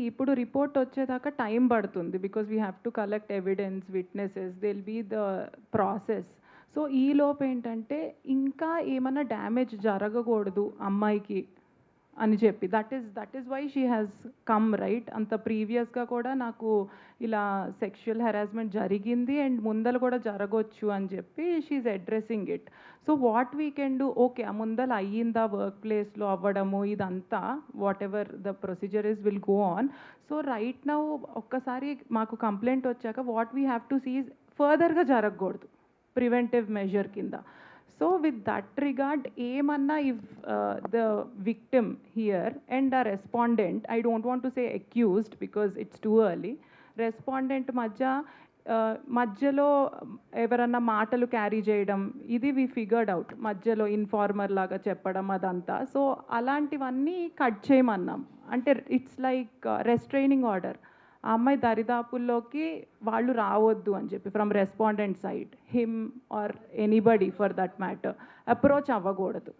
ఇప్పుడు report వచ్చేదాకా time పడుతుంది because we have to collect evidence witnesses till be the process. So ఈ లోపు ఏంటంటే ఇంకా ఏమైనా డ్యామేజ్ జరగకూడదు అమ్మాయికి అని చెప్పి that is why she has come right. అంత ప్రీవియస్గా కూడా నాకు ఇలా సెక్షువల్ హెరాస్మెంట్ జరిగింది అండ్ ముందర కూడా జరగవచ్చు అని చెప్పి she's addressing it. So what we can do, okay ఆ ముందర అయ్యిందా వర్క్ ప్లేస్లో అవ్వడము ఇదంతా whatever the procedure is will go on. So right now ఒక్కసారి మాకు కంప్లైంట్ వచ్చాక what we have to see ఫర్దర్గా జరగకూడదు ప్రివెంటివ్ మెజర్ కింద. So with that regard, ఏమన్నా if the victim here and a respondent, I don't want to say accused because it's too early, respondent మధ్యలో ఎవరన్నా మాటలు క్యారీ చేయడం ఇది వి ఫిగర్డ్ అవుట్, మధ్యలో ఇన్ఫార్మర్ లాగా చెప్పడం అదంతా. సో అలాంటివన్నీ కట్ చేయమన్నాం. అంటే ఇట్స్ లైక్ రెస్ట్రైనింగ్ ఆర్డర్. ఆ అమ్మాయి దరిదాపుల్లోకి వాళ్ళు రావద్దు అని చెప్పి from respondent side him or anybody for that matter approach అవ్వకూడదు.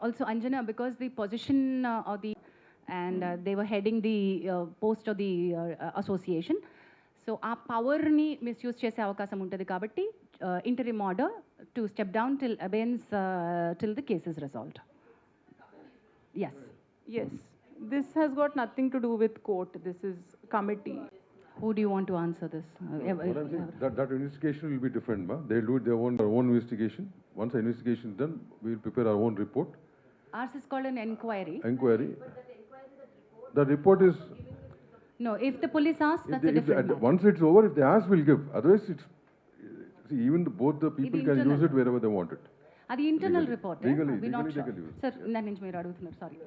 Also Anjana, because the position of the and they were heading the post of the association, so ఆ పవర్ని మిస్యూజ్ చేసే అవకాశం ఉంటుంది కాబట్టి interim order to step down till abeyance till the case is resolved. Yes, this has got nothing to do with court, this is committee. Who do you want to answer this? What I'm saying, that investigation will be different, ma. They'll do their own investigation. Once the investigation is done, we will prepare our own report. Ours is called an inquiry. The report is. No, if the police ask, that's a different matter. Once it's over, if they ask, we'll give. Otherwise, it's. See, even both the people can internal. use it wherever they want it. అది internal report. Legally, we not they sure. can use. Sir, దాని నుంచి మీరు అడుగుతున్నారు, sorry.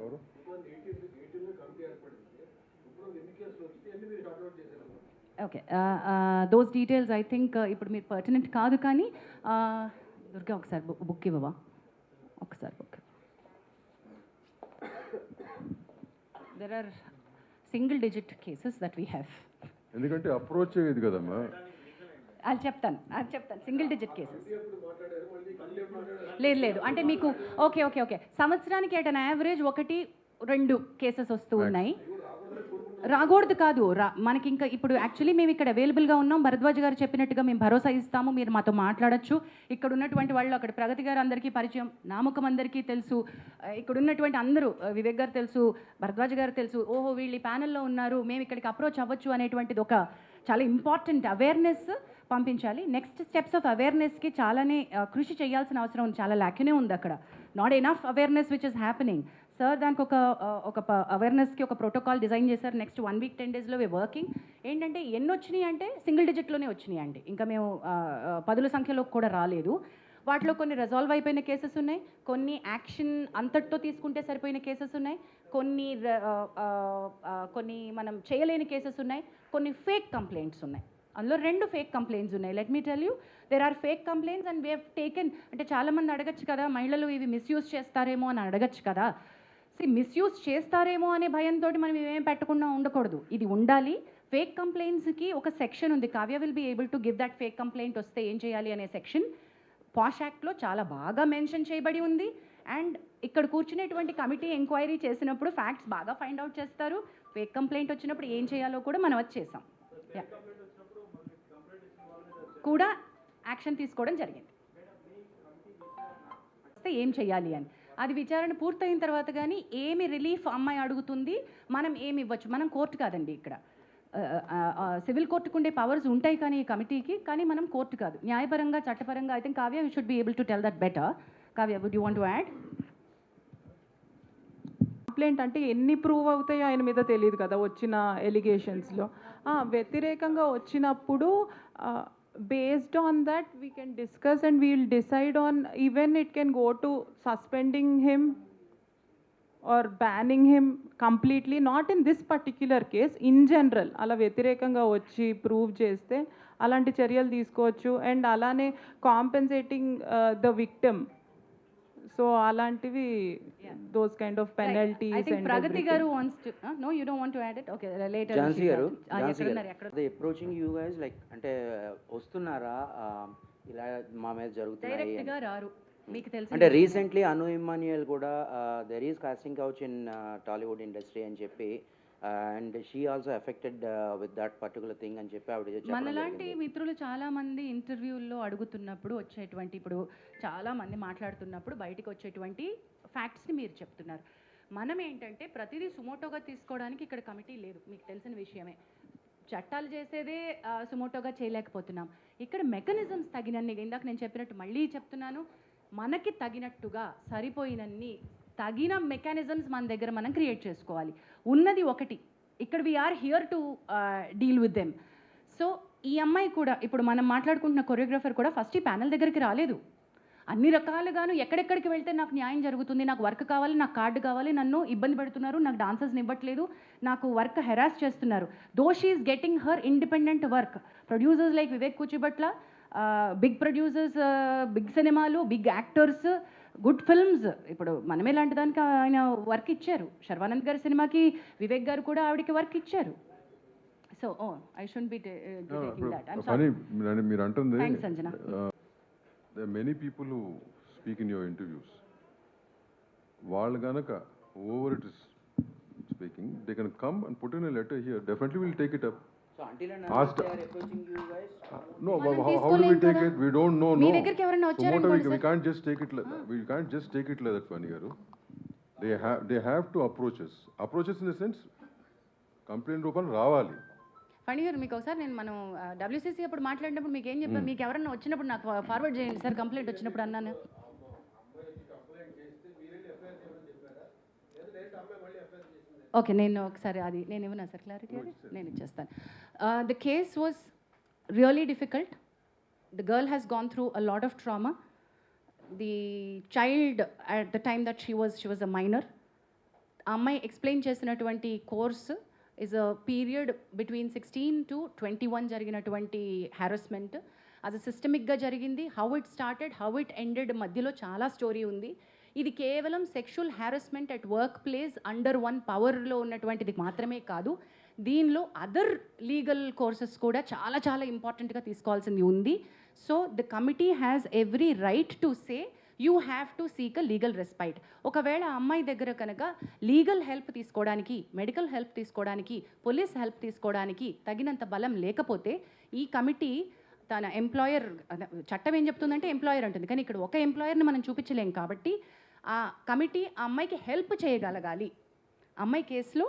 Okay, those details I think ఇప్పుడు మీరు pertinent కాదు, కానీ దుర్గా ఒకసారి బుక్ ఇవ్వవా, ఒకసారి book. There are single digit cases that we have. ఎందుకంటే అప్రోచ్ అయ్యేది కదమ్మా. అది చెప్తాను సింగిల్ డిజిట్ కేసెస్. లేదు అంటే మీకు ఓకే సంవత్సరానికి ఎట్ అన్ యావరేజ్ 1-2 కేసెస్ వస్తూ ఉన్నాయి. రాకూడదు కాదు, మనకి ఇంకా ఇప్పుడు యాక్చువల్లీ మేము ఇక్కడ అవైలబుల్గా ఉన్నాం. భరద్వాజ్ గారు చెప్పినట్టుగా మేము భరోసా ఇస్తాము, మీరు మాతో మాట్లాడచ్చు. ఇక్కడ ఉన్నటువంటి వాళ్ళు, అక్కడ ప్రగతి గారు అందరికీ పరిచయం, నామకం అందరికీ తెలుసు, ఇక్కడ ఉన్నటువంటి అందరూ, వివేక్ గారు తెలుసు, భరద్వాజ్ గారు తెలుసు, ఓహో వీళ్ళు ఈ ప్యానెల్లో ఉన్నారు, మేము ఇక్కడికి అప్రోచ్ అవ్వచ్చు అనేటువంటిది ఒక చాలా ఇంపార్టెంట్ అవేర్నెస్ పంపించాలి. నెక్స్ట్ స్టెప్స్ ఆఫ్ అవేర్నెస్కి చాలానే కృషి చేయాల్సిన అవసరం ఉంది, చాలా ల్యాక్నే ఉంది అక్కడ. Not enough awareness which is happening. Sir దానికి ఒక అవేర్నెస్కి ఒక ప్రోటోకాల్ డిజైన్ చేశారు. నెక్స్ట్ 1 వీక్ 10 డేస్లో వర్కింగ్. ఏంటంటే ఎన్ని వచ్చినాయి అంటే సింగిల్ డిజిట్లోనే వచ్చినాయి అండి, ఇంకా మేము 10ల సంఖ్యలో కూడా రాలేదు. వాటిలో కొన్ని రిజాల్వ్ అయిపోయిన కేసెస్ ఉన్నాయి, కొన్ని యాక్షన్ అంతటితో తీసుకుంటే సరిపోయిన కేసెస్ ఉన్నాయి, కొన్ని మనం చేయలేని కేసెస్ ఉన్నాయి, కొన్ని ఫేక్ కంప్లైంట్స్ ఉన్నాయి. అందులో 2 ఫేక్ కంప్లైంట్స్ ఉన్నాయి. Let me tell you, there are fake complaints and we have taken. అంటే చాలామంది అడగచ్చు కదా, మహిళలు ఇవి మిస్యూజ్ చేస్తారేమో అని అడగచ్చు కదా. మిస్యూజ్ చేస్తారేమో అనే భయంతో మనం ఇవేం పెట్టకుండా ఉండకూడదు, ఇది ఉండాలి. ఫేక్ కంప్లైంట్స్కి ఒక సెక్షన్ ఉంది, Kavya will be able to give that fake complaint వస్తే ఏం చేయాలి అనే సెక్షన్ పాష్ యాక్ట్లో చాలా బాగా మెన్షన్ చేయబడి ఉంది. అండ్ ఇక్కడ కూర్చునేటువంటి కమిటీ ఎంక్వైరీ చేసినప్పుడు ఫ్యాక్ట్స్ బాగా ఫైండ్ అవుట్ చేస్తారు. ఫేక్ కంప్లైంట్ వచ్చినప్పుడు ఏం చేయాలో కూడా మనం అది చేసాం, కూడా యాక్షన్ తీసుకోవడం జరిగింది. ఏం చేయాలి అని అది విచారణ పూర్తయిన తర్వాత కానీ ఏమి రిలీఫ్ అమ్మాయి అడుగుతుంది, మనం ఏమి ఇవ్వచ్చు. మనం కోర్టు కాదండి ఇక్కడ, సివిల్ కోర్టుకు ఉండే పవర్స్ ఉంటాయి కానీ ఈ కమిటీకి, కానీ మనం కోర్టు కాదు. న్యాయపరంగా చట్టపరంగా I think Kavya you should be able to tell that better. Kavya, would you want to add? Complaint అంటే ఎన్ని ప్రూవ్ అవుతాయో ఆయన మీద తెలియదు కదా వచ్చిన ఎలిగేషన్స్లో. వ్యతిరేకంగా వచ్చినప్పుడు based on that we can discuss and we will decide on, even it can go to suspending him or banning him completely, not in this particular case, in general అలా వ్యతిరేకంగా వచ్చి ప్రూవ్ చేస్తే అలాంటి చర్యలు తీసుకోవచ్చు. అండ్ అలానే compensating the victim, so అలాంటివి those kind of penalties. I think Pragati garu wants to, no, you don't want to add it? Okay, later. Jhansi గారు, ఎక్కడ అప్రోచింగ్ యూ గైస్ లైక్ అంటే వస్తున్నారా ఇలా మా మీద జరుగుతున్నాయి డైరెక్ట్ అని? గా రారు, మీకు తెలుసు. అంటే రీసెంట్లీ అను ఇమ్మాన్యుయల్ కూడా there is costing couch in Tollywood industry అని చెప్పి, and she also affected with that particular thing అని చెప్పి ఆవిడ చెప్పడం మనలాంటి జరిగింది. మిత్రులు చాలా మంది ఇంటర్వ్యూల్లో అడుగుతున్నప్పుడు వచ్చేటువంటి, ఇప్పుడు చాలా మంది మాట్లాడుతున్నప్పుడు బయటికి వచ్చేటువంటి ఫ్యాక్ట్స్ని మీరు చెప్తున్నారు. మనం ఏంటంటే ప్రతిదీ సుమోటోగా తీసుకోవడానికి ఇక్కడ కమిటీ లేదు, మీకు తెలిసిన విషయమే. చట్టాలు చేసేదే సుమోటోగా చేయలేకపోతున్నాం. ఇక్కడ మెకానిజమ్స్ తగినన్ని, ఇందాక నేను చెప్పినట్టు మళ్ళీ చెప్తున్నాను, మనకి తగినట్టుగా సరిపోయినన్ని తగిన మెకానిజమ్స్ మన దగ్గర మనం క్రియేట్ చేసుకోవాలి. ఉన్నది ఒకటి, ఇక్కడ we're here to deal with them. So ఈ అమ్మాయి కూడా, ఇప్పుడు మనం మాట్లాడుకుంటున్న కొరియోగ్రాఫర్ కూడా ఫస్ట్ ఈ ప్యానల్ దగ్గరికి రాలేదు. అన్ని రకాలుగాను ఎక్కడెక్కడికి వెళ్తే నాకు న్యాయం జరుగుతుంది, నాకు వర్క్ కావాలి, నాకు కార్డు కావాలి, నన్ను ఇబ్బంది పెడుతున్నారు, నాకు డాన్సర్స్ని ఇవ్వట్లేదు, నాకు వర్క్ హెరాస్ చేస్తున్నారు. Though she is getting her independent work. Producers like Vivek Kuchibhotla, big producers, big సినిమాలు, బిగ్ యాక్టర్స్, గుడ్ ఫిల్మ్స్. ఇప్పుడు మనమే లాంటి దానికి ఆయన వర్క్ ఇచ్చారు. శర్వానంద్ గారి సినిమాకి వివేక్ గారు కూడా ఆవిడకి వర్క్ ఇచ్చారు. So I should be taking that. I'm sorry. మీరు అంటుంది, thanks Sanjana. there are many people who speak in your interviews. వాళ్ళు గనక over it is speaking, they can come and put in a letter here. Definitely we'll take it up. So until and Asked- unless they are approaching you guys, No, మనం how do we తీసుకోలేం take కదా. it? We don't know. Me No. దగ్గరికి ఎవరైనా Sumoto, వచ్చారనుకోండి we can't just take it like we can't just take it like that, Fani garu. They have to approach us. Approach us in the sense, complaint రూపంలో రావాలి. ఫణి గారు, మీకు ఒకసారి నేను మనం WCC అప్పుడు మాట్లాడినప్పుడు మీకు ఏం చెప్పాను, మీకు ఎవరన్నా వచ్చినప్పుడు నాకు ఫార్వర్డ్ చేయండి సార్ కంప్లైంట్ వచ్చినప్పుడు అన్నాను. ఓకే, నేను ఒకసారి అది నేను ఇవ్వనా సార్ క్లారిటీ, అది నేను ఇచ్చేస్తాను. The case was really difficult. The girl has gone through a lot of trauma. The child at the time that she was a minor. ఆ అమ్మాయి ఎక్స్ప్లెయిన్ చేసినటువంటి course is a period between 16 to 21 జరిగినటువంటి harassment. అది సిస్టమిక్గా జరిగింది. How it started, how it ended, మధ్యలో చాలా story ఉంది. ఇది కేవలం sexual harassment at work place under one పవర్లో ఉన్నటువంటిది మాత్రమే కాదు, దీనిలో అదర్ లీగల్ కోర్సెస్ కూడా చాలా చాలా ఇంపార్టెంట్గా తీసుకోవాల్సింది ఉంది. So the committee has every right to say you have to seek a legal respite. ఒకవేళ ఆ అమ్మాయి దగ్గర కనుక లీగల్ హెల్ప్ తీసుకోవడానికి, మెడికల్ హెల్ప్ తీసుకోవడానికి, పోలీస్ హెల్ప్ తీసుకోవడానికి తగినంత బలం లేకపోతే ఈ కమిటీ తన ఎంప్లాయర్, చట్టం ఏం చెప్తుందంటే ఎంప్లాయర్ అంటుంది, కానీ ఇక్కడ ఒక ఎంప్లాయర్ని మనం చూపించలేం కాబట్టి ఆ కమిటీ ఆ అమ్మాయికి హెల్ప్ చేయగలగాలి. అమ్మాయి కేసులో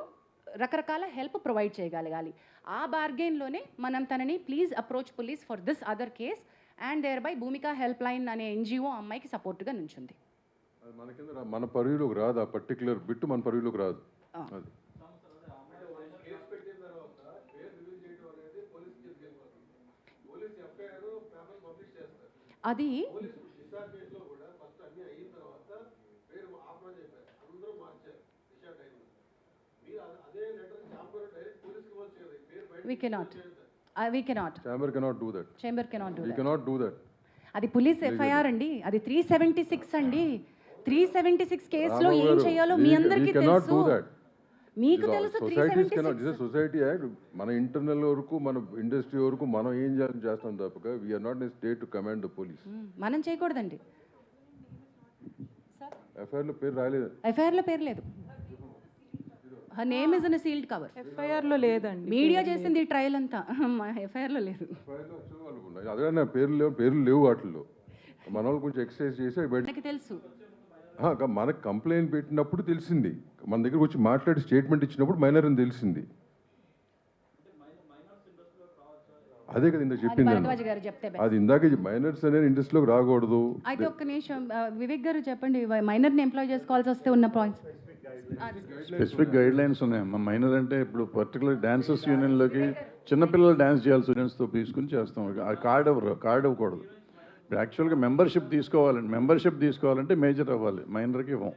రకరకాల హెల్ప్ ప్రొవైడ్ చేయగలగాలి. ఆ బార్గెన్లోనే మనం తనని please approach police for this other case and there by Bhoomika help line అనే NGO అమ్మాయికి సపోర్ట్గా నుంచుంది. అది మన కింద మన పరిధిలోకి రాదు, ఆ పర్టికులర్ బిట్ మన పరిధిలోకి రాదు. అది అది we cannot Chamber cannot do that. chamber cannot do We that. cannot do that. అది పోలీస్ FIR అండి, అది 376 అండి. 376 కేసులో ఏం Ramavu చేయాలో garu, మీ we అందరికీ cannot తెలుసు, do that. మీకు This is తెలుసు. societies cannot. This is 376 society act. మన ఇంటర్నల్ వరకు, మన ఇండస్ట్రీ వరకు మనం ఏం చేయాలని చేస్తాం తప్పక we're not in state to command the police. మనం చేయకూడదండి. ఎఫ్ఐఆర్లో పేరు రాలేదు. FIR లో పేరు లేదు. Her name is in sealed cover. FIR లో లేదండి. మీడియా చేసింది ఈ ట్రయల్ అంతా, FIR లో లేదు. ఎఫ్ఐఆర్లో వచ్చాము అనుకున్నా, అదే నా పేర్లు లేవు వాటిల్లో. మన వాళ్ళు కొంచెం ఎక్సర్సైజ్ చేసి బయట మనకి తెలుసు. మనకు కంప్లైంట్ పెట్టినప్పుడు తెలిసింది, మన దగ్గరకు వచ్చి మాట్లాడి స్టేట్మెంట్ ఇచ్చినప్పుడు మైనర్ అని తెలిసింది. అదే కదా ఇందాక చెప్పింది నేను. భరద్వాజ్ గారు చెప్తే best. అది ఇందాక మైనర్స్ అనేది ఇండస్ట్రీలోకి రాకూడదు. అయితే ఒక్క నిమిషం, వివేక్ గారు చెప్పండి, మైనర్ని ఎంప్లాయ్ చేసుకోవాల్సి వస్తే ఉన్న పాయింట్స్. స్పెసిఫిక్ గైడ్ లైన్స్ ఉన్నాయమ్మా. మైనర్ అంటే ఇప్పుడు పర్టికులర్ డాన్సర్స్ యూనియన్లోకి చిన్నపిల్లలు డాన్స్ చేయాలి స్టూడెంట్స్తో తీసుకుని చేస్తాం. ఆ కార్డ్ ఇవ్వకూడదు. ఇప్పుడు యాక్చువల్గా మెంబర్షిప్ తీసుకోవాలండి. మెంబర్షిప్ తీసుకోవాలంటే మేజర్ అవ్వాలి, మైనర్కి ఇవ్వం.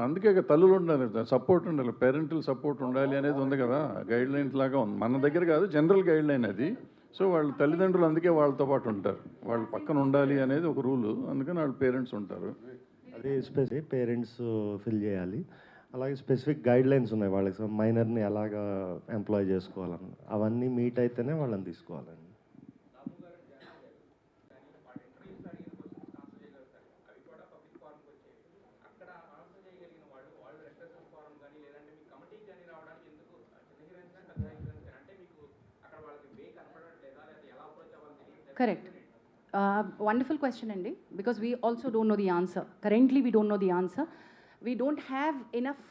అందుకే తల్లులు ఉండాలి, సపోర్ట్ ఉండాలి, పేరెంటల్ సపోర్ట్ ఉండాలి అనేది ఉంది కదా, గైడ్ లైన్స్ లాగా ఉంది. మన దగ్గర కాదు, జనరల్ గైడ్ లైన్ అది. సో వాళ్ళ తల్లిదండ్రులు అందుకే వాళ్ళతో పాటు ఉంటారు, వాళ్ళు పక్కన ఉండాలి అనేది ఒక రూలు. అందుకని వాళ్ళ పేరెంట్స్ ఉంటారు. అది స్పెసిఫిక్ పేరెంట్స్ ఫిల్ చేయాలి. అలాగే స్పెసిఫిక్ గైడ్ లైన్స్ ఉన్నాయి వాళ్ళకి, మైనర్ని ఎలాగా ఎంప్లాయ్ చేసుకోవాలని. అవన్నీ మీట్ అయితేనే వాళ్ళని తీసుకోవాలండి. Correct. Wonderful question, Andy, because we also don't know the answer. Currently, we don't know the answer. We don't have enough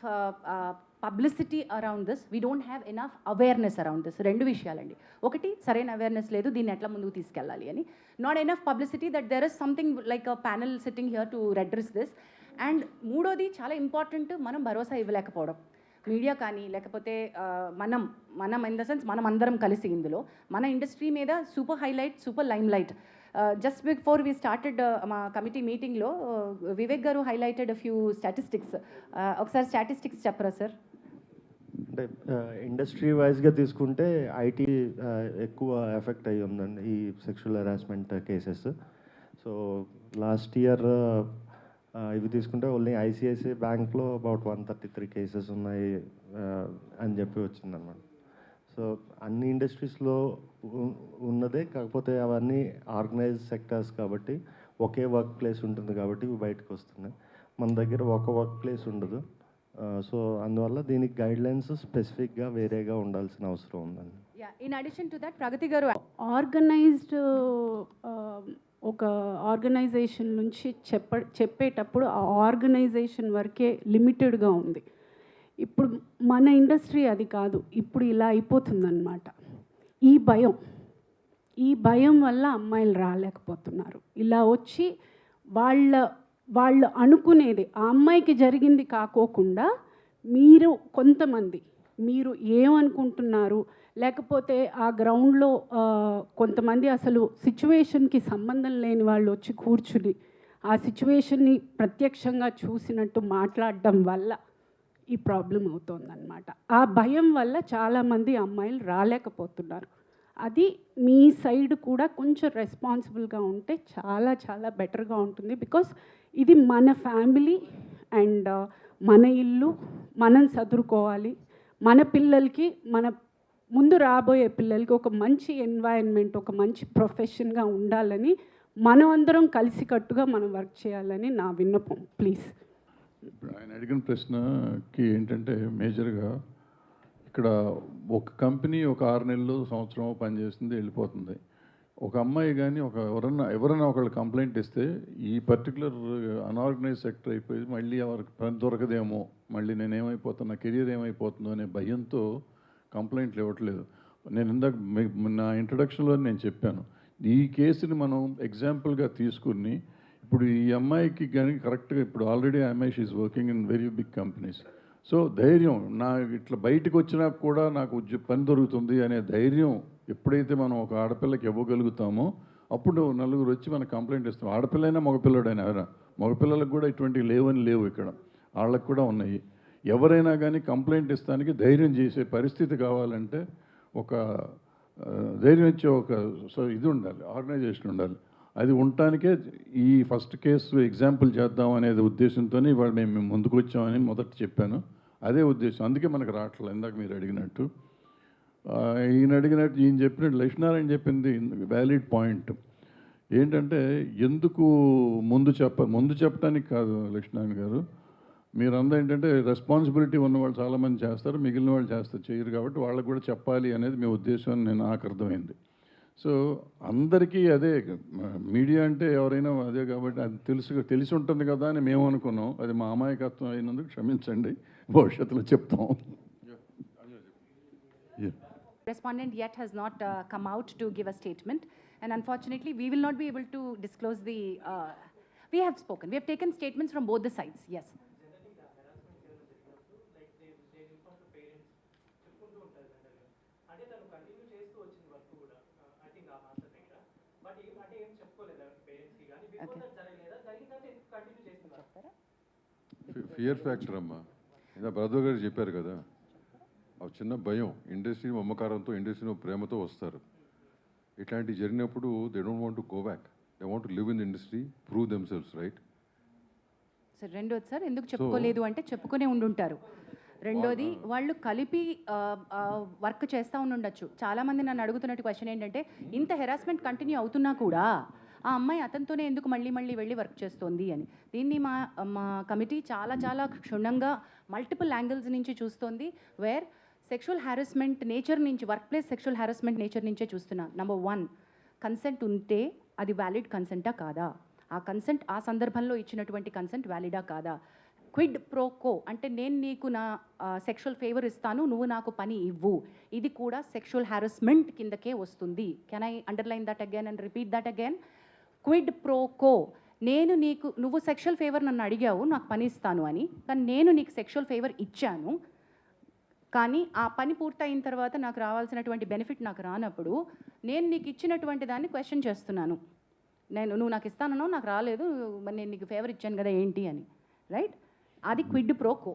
publicity around this. We don't have enough awareness around this. Rendu vishayalandi. Okati saraina awareness ledu deenni etla munduku teeskellali ani. Not enough publicity that there is something like a panel sitting here to address this. And moododi chala important manam bharosa ivvalekapovam. Media కానీ లేకపోతే మనం in the sense మనం అందరం కలిసి ఇందులో మన industry మీద super highlight, super lime light. Just before we started మా కమిటీ మీటింగ్లో వివేక్ గారు హైలైటెడ్ ఫ్యూ స్టాటిస్టిక్స్. ఒకసారి స్టాటిస్టిక్స్ చెప్పరా సార్? అంటే ఇండస్ట్రీ వైజ్గా తీసుకుంటే ఐటీ ఎక్కువ ఎఫెక్ట్ అయ్యి ఉందండి ఈ sexual harassment cases. So last year ఇవి తీసుకుంటే ఓన్లీ ఐసిఐసిఐ బ్యాంక్లో అబౌట్ 133 కేసెస్ ఉన్నాయి అని చెప్పి వచ్చిందన్నమాట. సో అన్ని ఇండస్ట్రీస్లో ఉన్నదే, కాకపోతే అవన్నీ ఆర్గనైజ్ సెక్టర్స్ కాబట్టి ఒకే వర్క్ ప్లేస్ ఉంటుంది కాబట్టి ఇవి బయటకు వస్తున్నాయి. మన దగ్గర ఒక వర్క్ ప్లేస్ ఉండదు. సో అందువల్ల దీనికి గైడ్లైన్స్ స్పెసిఫిక్గా వేరేగా ఉండాల్సిన అవసరం ఉందండి. ఇన్ అడిషన్ టు దట్ ప్రగతి గారు, ఆర్గనైజ్డ్ ఒక ఆర్గనైజేషన్ నుంచి చెప్పేటప్పుడు ఆ ఆర్గనైజేషన్ వరకే లిమిటెడ్గా ఉంది. ఇప్పుడు మన ఇండస్ట్రీ అది కాదు, ఇప్పుడు ఇలా అయిపోతుందన్నమాట. ఈ భయం వల్ల అమ్మాయిలు రాలేకపోతున్నారు. ఇలా వచ్చి వాళ్ళు అనుకునేది ఆ అమ్మాయికి జరిగింది కాకోకుండా మీరు ఏమనుకుంటున్నారు, లేకపోతే ఆ గ్రౌండ్లో కొంతమంది అసలు సిచ్యువేషన్కి సంబంధం లేని వాళ్ళు వచ్చి కూర్చుని ఆ సిచ్యువేషన్ని ప్రత్యక్షంగా చూసినట్టు మాట్లాడడం వల్ల ఈ ప్రాబ్లం అవుతుందన్నమాట. ఆ భయం వల్ల చాలామంది అమ్మాయిలు రాలేకపోతున్నారు. అది మీ సైడ్ కూడా కొంచెం రెస్పాన్సిబుల్గా ఉంటే చాలా చాలా బెటర్గా ఉంటుంది. బికాస్ ఇది మన ఫ్యామిలీ అండ్ మన ఇల్లు, మనం చదువుకోవాలి. మన పిల్లలకి, మన ముందు రాబోయే పిల్లలకి ఒక మంచి ఎన్వైరన్మెంట్, ఒక మంచి ప్రొఫెషన్గా ఉండాలని మనం అందరం కలిసికట్టుగా మనం వర్క్ చేయాలని నా విన్నపం. ప్లీజ్. ఇప్పుడు ఆయన అడిగిన ప్రశ్నకి ఏంటంటే మేజర్గా ఇక్కడ ఒక కంపెనీ ఒక 6 నెలలు సంవత్సరం పనిచేస్తుంది, వెళ్ళిపోతుంది. ఒక అమ్మాయి కానీ ఎవరైనా ఒకళ్ళు కంప్లైంట్ ఇస్తే ఈ పర్టికులర్ అన్ఆర్గనైజ్ సెక్టర్ అయిపోయి మళ్ళీ ఎవరికి పని దొరకదేమో, మళ్ళీ నేనేమైపోతున్నా, కెరీర్ ఏమైపోతుందో అనే భయంతో కంప్లైంట్లు ఇవ్వట్లేదు. నేను ఇందాక నా ఇంట్రడక్షన్లో నేను చెప్పాను, ఈ కేసుని మనం ఎగ్జాంపుల్గా తీసుకుని ఇప్పుడు ఈ అమ్మాయికి కానీ కరెక్ట్గా ఇప్పుడు ఆల్రెడీ అమ్మాయి she's working in very big companies. So ధైర్యం, నా ఇట్లా బయటకు వచ్చినా కూడా నాకు పని దొరుకుతుంది అనే ధైర్యం ఎప్పుడైతే మనం ఒక ఆడపిల్లకి ఇవ్వగలుగుతామో అప్పుడు నలుగురు వచ్చి మనకు కంప్లైంట్ ఇస్తాం. ఆడపిల్లైనా మగపిల్లడైనా మగపిల్లలకు కూడా ఇటువంటివి లేవు ఇక్కడ, వాళ్ళకు కూడా ఉన్నాయి. ఎవరైనా కానీ కంప్లైంట్ ఇస్తానికి ధైర్యం చేసే పరిస్థితి కావాలంటే ఒక ధైర్యం ఇచ్చే ఇది ఉండాలి, ఆర్గనైజేషన్ ఉండాలి. అది ఉండటానికే ఈ ఫస్ట్ కేసు ఎగ్జాంపుల్ చేద్దాం అనేది ఉద్దేశంతోనే ఇవాళ మేము ముందుకు వచ్చామని మొదట చెప్పాను. అదే ఉద్దేశం, అందుకే మనకు రావట్లేదు. ఇందాక మీరు అడిగినట్టు ఈయన చెప్పినట్టు లక్ష్మీనారాయణ చెప్పింది వ్యాలిడ్ పాయింట్. ఏంటంటే ఎందుకు ముందు చెప్పడానికి కాదు లక్ష్మీనారాయణ గారు, మీరందరూ ఏంటంటే రెస్పాన్సిబిలిటీ ఉన్నవాళ్ళు చాలామంది చేస్తారు, మిగిలిన వాళ్ళు చేయరు కాబట్టి వాళ్ళకు కూడా చెప్పాలి అనేది మీ ఉద్దేశం అని నాకు అర్థమైంది. సో అందరికీ అదే, మీడియా అంటే ఎవరైనా అదే కాబట్టి అది తెలిసి ఉంటుంది కదా అని మేము అనుకున్నాం. అది మా అమాయకత్వం అయినందుకు క్షమించండి, భవిష్యత్తులో చెప్తాం. Respondent yet has not come out to give a statement, and unfortunately we will not be able to disclose the We have spoken. We have taken statements from both the sides. Yes. Fear factor అమ్మా, ఇలా brother గారు చెప్పారు కదా, ఆ చిన్న భయం, industry మమకారంతో, industry ప్రేమతో వస్తారు. ఇట్లాంటివి జరిగినప్పుడు they don't want to go back, they want to live in industry, prove themselves, right? Sir రెండోది సార్ ఎందుకు చెప్పుకోలేదు అంటే చెప్పుకునే ఉండుంటారు. రెండోది వాళ్ళు కలిపి వర్క్ చేస్తూ ఉండుండొచ్చు. చాలామంది నన్ను అడుగుతున్నట్టు క్వశ్చన్ ఏంటంటే, ఇంత హెరాస్మెంట్ కంటిన్యూ అవుతున్నా కూడా ఆ అమ్మాయి అతనితోనే ఎందుకు మళ్ళీ మళ్ళీ వెళ్ళి వర్క్ చేస్తోంది అని. దీన్ని మా కమిటీ చాలా క్షుణ్ణంగా మల్టిపుల్ యాంగిల్స్ నుంచి చూస్తోంది. వేర్ సెక్షువల్ హ్యారస్మెంట్ నేచర్ నుంచి, work place sexual harassment nature నుంచే చూస్తున్నా. నెంబర్ 1, కన్సెంట్ ఉంటే అది వ్యాలిడ్ కన్సెంటా కాదా, ఆ కన్సెంట్ ఆ సందర్భంలో ఇచ్చినటువంటి కన్సెంట్ వ్యాలిడా కాదా. క్విడ్ ప్రోకో అంటే నేను నీకు నా సెక్షువల్ ఫేవర్ ఇస్తాను, నువ్వు నాకు పని ఇవ్వు, ఇది కూడా సెక్షువల్ హ్యారస్మెంట్ కిందకే వస్తుంది. Can I underline that again and repeat that again? Quid pro quo, నువ్వు సెక్షువల్ ఫేవర్ నన్ను అడిగావు, నాకు పని ఇస్తాను అని, కానీ నేను నీకు సెక్షువల్ ఫేవర్ ఇచ్చాను, కానీ ఆ పని పూర్తయిన తర్వాత నాకు రావాల్సినటువంటి బెనిఫిట్ నాకు రానప్పుడు నేను నీకు ఇచ్చినటువంటి దాన్ని క్వశ్చన్ చేస్తున్నాను. నువ్వు నాకు ఇస్తానన్నావు, నాకు రాలేదు, మరి నేను నీకు ఫేవర్ ఇచ్చాను కదా ఏంటి అని, రైట్? అది క్విడ్ ప్రోకో,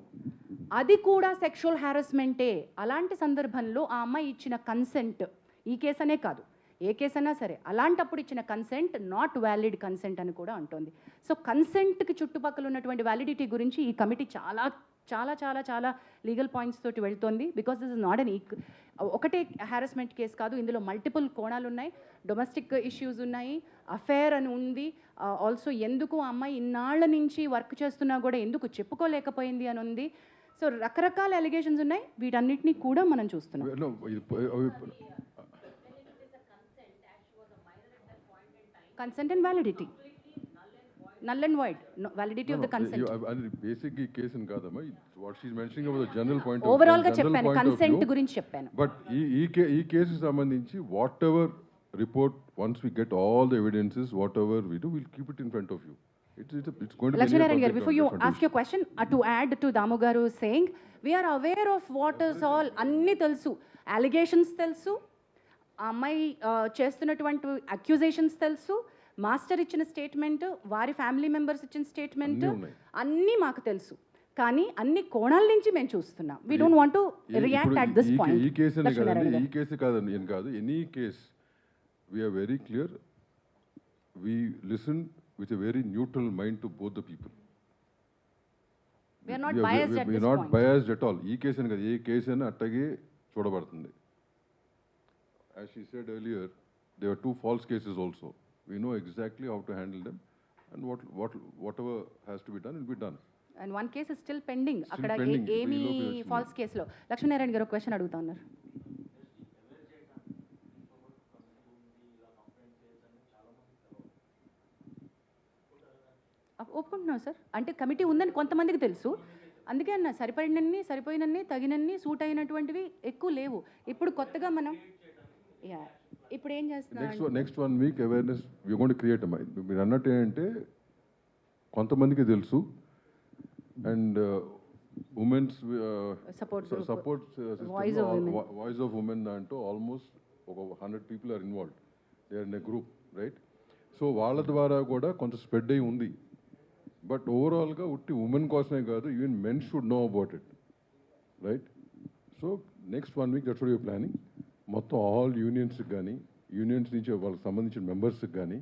అది కూడా సెక్షువల్ హ్యారస్మెంటే. అలాంటి సందర్భంలో ఆ అమ్మాయి ఇచ్చిన కన్సెంట్, ఈ కేసు అనే కాదు ఏ కేసు అయినా సరే, అలాంటప్పుడు ఇచ్చిన కన్సెంట్ నాట్ వ్యాలిడ్ కన్సెంట్ అని కూడా అంటోంది. సో కన్సెంట్కి చుట్టుపక్కల ఉన్నటువంటి వ్యాలిడిటీ గురించి ఈ కమిటీ చాలా చాలా చాలా చాలా లీగల్ పాయింట్స్ తోటి వెళ్తోంది. Because this is not an ఒకటే హ్యారస్మెంట్ కేసు కాదు, ఇందులో మల్టిపుల్ కోణాలు ఉన్నాయి, డొమెస్టిక్ ఇష్యూస్ ఉన్నాయి, అఫేర్ అని ఉంది, ఆల్సో ఎందుకు ఆ అమ్మాయి ఇన్నాళ్ల నుంచి వర్క్ చేస్తున్నా కూడా ఎందుకు చెప్పుకోలేకపోయింది అని ఉంది. సో రకరకాల అలిగేషన్స్ ఉన్నాయి, వీటన్నిటినీ కూడా మనం చూస్తున్నాం. Consent and validity. Null and void. No, validity of the consent. అది బేసిక్ ఈ కేసు అని కాదమ్మా, what she's mentioning about the general point. Overall గా చెప్పాను, కన్సెంట్ గురించి చెప్పాను. బట్ ఈ కేసుకి సంబంధించి whatever report, once we get all the evidences, whatever we do, will keep it in front of you. It's going to be Lakshminarayan garu, before you ask your question, to add to Damu garu saying, we are aware of what is all, anni telsu, allegations telsu, ఆ అమ్మాయి చేస్తున్నటువంటి accusations తెలుసు, master ఇచ్చిన statement, వారి family members ఇచ్చిన statement, అన్నీ మాకు తెలుసు. కానీ అన్ని కోణాల నుంచి మేము చూస్తున్నాం. We don't want to react at this point. ఈ కేసు కాదండి, ఈ కేసు కాదండి, ఏం కాదు, any case we're very clear, we listen with a very neutral mind to both the people. We are not biased at this point. We are not biased at all. ఈ case అని కాదు, ఏ కేసు అయినా అట్టగే చూడబడుతుంది. As she said earlier, there were 2 false cases also. We know exactly how to handle them, and whatever has to be done will be done. And one case is still pending. Still అక్కడ pending. ఏమి falls కేసులో. లక్ష్మీనారాయణ గారు question అడుగుతా ఉన్నారు. ఒప్పుకుంటున్నాం sir, అంటే committee ఉందని కొంతమందికి తెలుసు, అందుకే అన్న సరిపోయినన్ని తగినన్ని సూట్ అయినటువంటివి ఎక్కువ లేవు. ఇప్పుడు కొత్తగా మనం ఇప్పుడు ఏం చేస్తున్నాం, next 1 week awareness we going to create. మీరు అన్నట్టు ఏంటంటే కొంతమందికి తెలుసు, and women's support voice of women దాంట్లో ఆల్మోస్ట్ ఒక 100 people are involved, they are in a group, right? So వాళ్ళ ద్వారా కూడా కొంత స్ప్రెడ్ అయి ఉంది. బట్ ఓవరాల్గా ఉట్టి ఉమెన్ కోసమే కాదు, even men should know about it, right? So next 1 week that's what you're planning. మొత్తం ఆల్ యూనియన్స్కి కానీ, యూనియన్స్ నుంచి వాళ్ళకి సంబంధించిన మెంబర్స్కి కానీ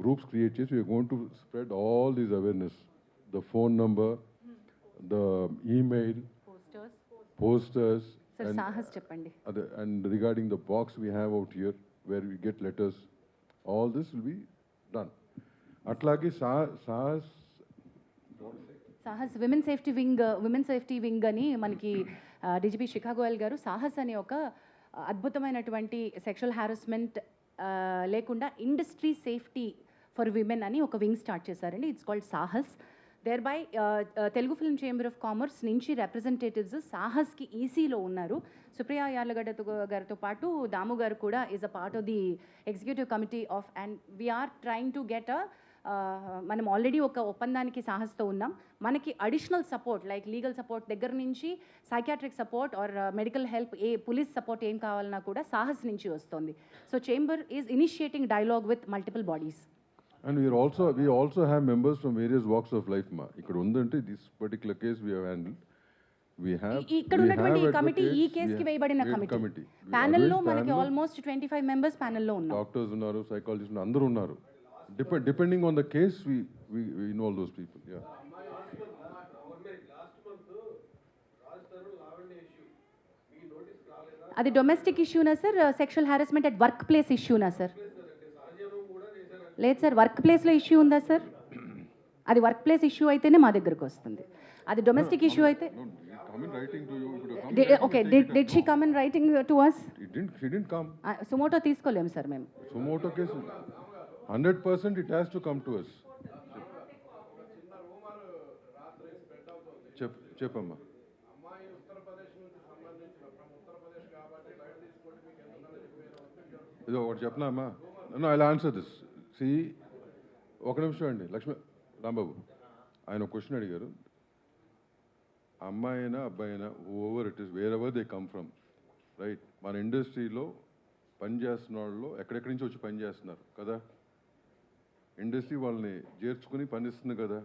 గ్రూప్స్ క్రియేట్ చేసి we're going to spread all these awareness, the phone number, the email, posters, చెప్పండి, and regarding the box we have out here where we get letters, all this will be done. అట్లాగే Sahas women safety wing అని మనకి DGP శిఖా గోయల్ గారు సాహస్ అనే ఒక అద్భుతమైనటువంటి sexual harassment లేకుండా industry safety for women అని ఒక వింగ్ స్టార్ట్ చేశారండి. It's called Saahas. There by Telugu film chamber of commerce నుంచి రిప్రజెంటేటివ్స్ సాహస్కి ఈసీలో ఉన్నారు. సుప్రియా యార్లగడ్డ గారితో పాటు దాము గారు కూడా is a part of the executive committee of, and we're trying to get a మనం ఆల్రెడీ ఒక ఒప్పందానికి సాహస్తో ఉన్నాం. మనకి additional support like legal support దగ్గర నుంచి psychiatric support or medical help, police support ఏం కావాలన్నా కూడా సాహస్ నుంచి వస్తుంది. So chamber is initiating dialogue with multiple bodies. And we also have members from various walks of life, ma. ఇక్కడ ఉందంటే this particular case we have handled. ఇక్కడ ఉన్నటువంటి ఈ కమిటీ ఈ కేసుకి వేయబడిన కమిటీ ప్యానెల్లో మనకి ఆల్మోస్ట్ 25 మెంబర్స్ ప్యానెల్లో ఉన్నారు. డాక్టర్స్ ఉన్నారు, సైకాలజిస్ట్ ఉన్నారు, అందరూ ఉన్నారు. Depending on the case, we involve those people. Yeah. అది డొమెస్టిక్ ఇష్యూనా sir? Sexual harassment at work place ఇష్యూనా సార్? లేదు సార్, వర్క్ ప్లేస్లో ఇష్యూ ఉందా సార్? అది వర్క్ ప్లేస్ ఇష్యూ అయితేనే మా దగ్గరకు వస్తుంది. అది డొమెస్టిక్ ఇష్యూ అయితే Come in writing to you. Okay, did she come in writing to us? She didn't come. Suo motu తీసుకోలేము సార్ మేము. Sumoto case, 100% it has to come to us. చెప్పమ్మా. ఇదో ఒకటి చెప్పనా అమ్మా? No, I will answer this. See, ఒక నిమిషం అండి. రాంబాబు ఆయన ఒక క్వశ్చన్ అడిగారు. అమ్మాయి అయినా అబ్బాయి అయినా over it is where ever they come from, right? మన ఇండస్ట్రీలో పనిచేస్తున్న వాళ్ళు ఎక్కడెక్కడి నుంచి వచ్చి పనిచేస్తున్నారు కదా, ఇండస్ట్రీ వాళ్ళని చేర్చుకుని పనిస్తుంది కదా.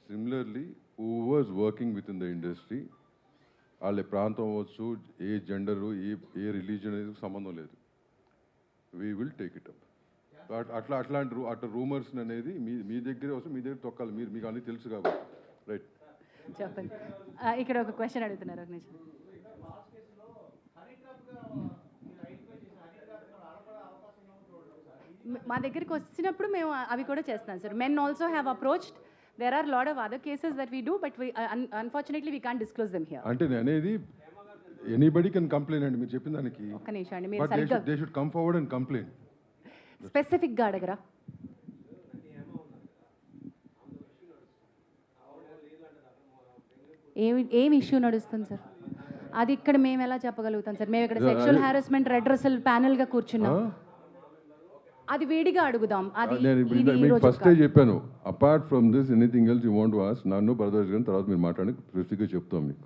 Similarly whoever's working with in the industry, వాళ్ళ ప్రాంతం అవ్వచ్చు, ఏ జెండరు, ఏ రిలీజన్ అనేది సంబంధం లేదు. We will take it up. అట్లాంటి రూమర్స్ అనేది మీ దగ్గరే వస్తే మీ దగ్గర తొక్కాలి. మీకు అన్నీ తెలుసు కాబట్టి, రైట్? చెప్పండి. ఇక్కడ ఒక క్వశ్చన్ అడుగుతున్నారు, ఒక నిమిషం. మా దగ్గరికి వచ్చినప్పుడు మేము అవి కూడా చేస్తున్నాం sir. Men also have approached. There are lot of other cases that we do, but unfortunately we can't disclose them here. అంటే నేను అనేది ఎనీబడి కెన్ కంప్లైంట్ అండి, మీరు చెప్పిన దానికి. ఒక్క నిమిషం అండి, మీరు సరిగ్గా they should come forward and complaint. స్పెసిఫిక్గా అడగరా? ఏమి ఇష్యూ నడుస్తుంది సార్? అది ఇక్కడ మేము ఎలా చెప్పగలుగుతాం సార్? మేము ఇక్కడ సెక్షువల్ హారాస్మెంట్ రెడ్రెసల్ ప్యానెల్గా కూర్చున్నాం. అది వేడిగా అడుగుదాం. అది నేను ఫస్టే చెప్పాను, apart from this anything else you want to ask నన్ను బ్రదర్స్ గాని తర్వాత మీరు మాట్లాడి స్పెసిఫిక్గా చెప్తాం మీకు,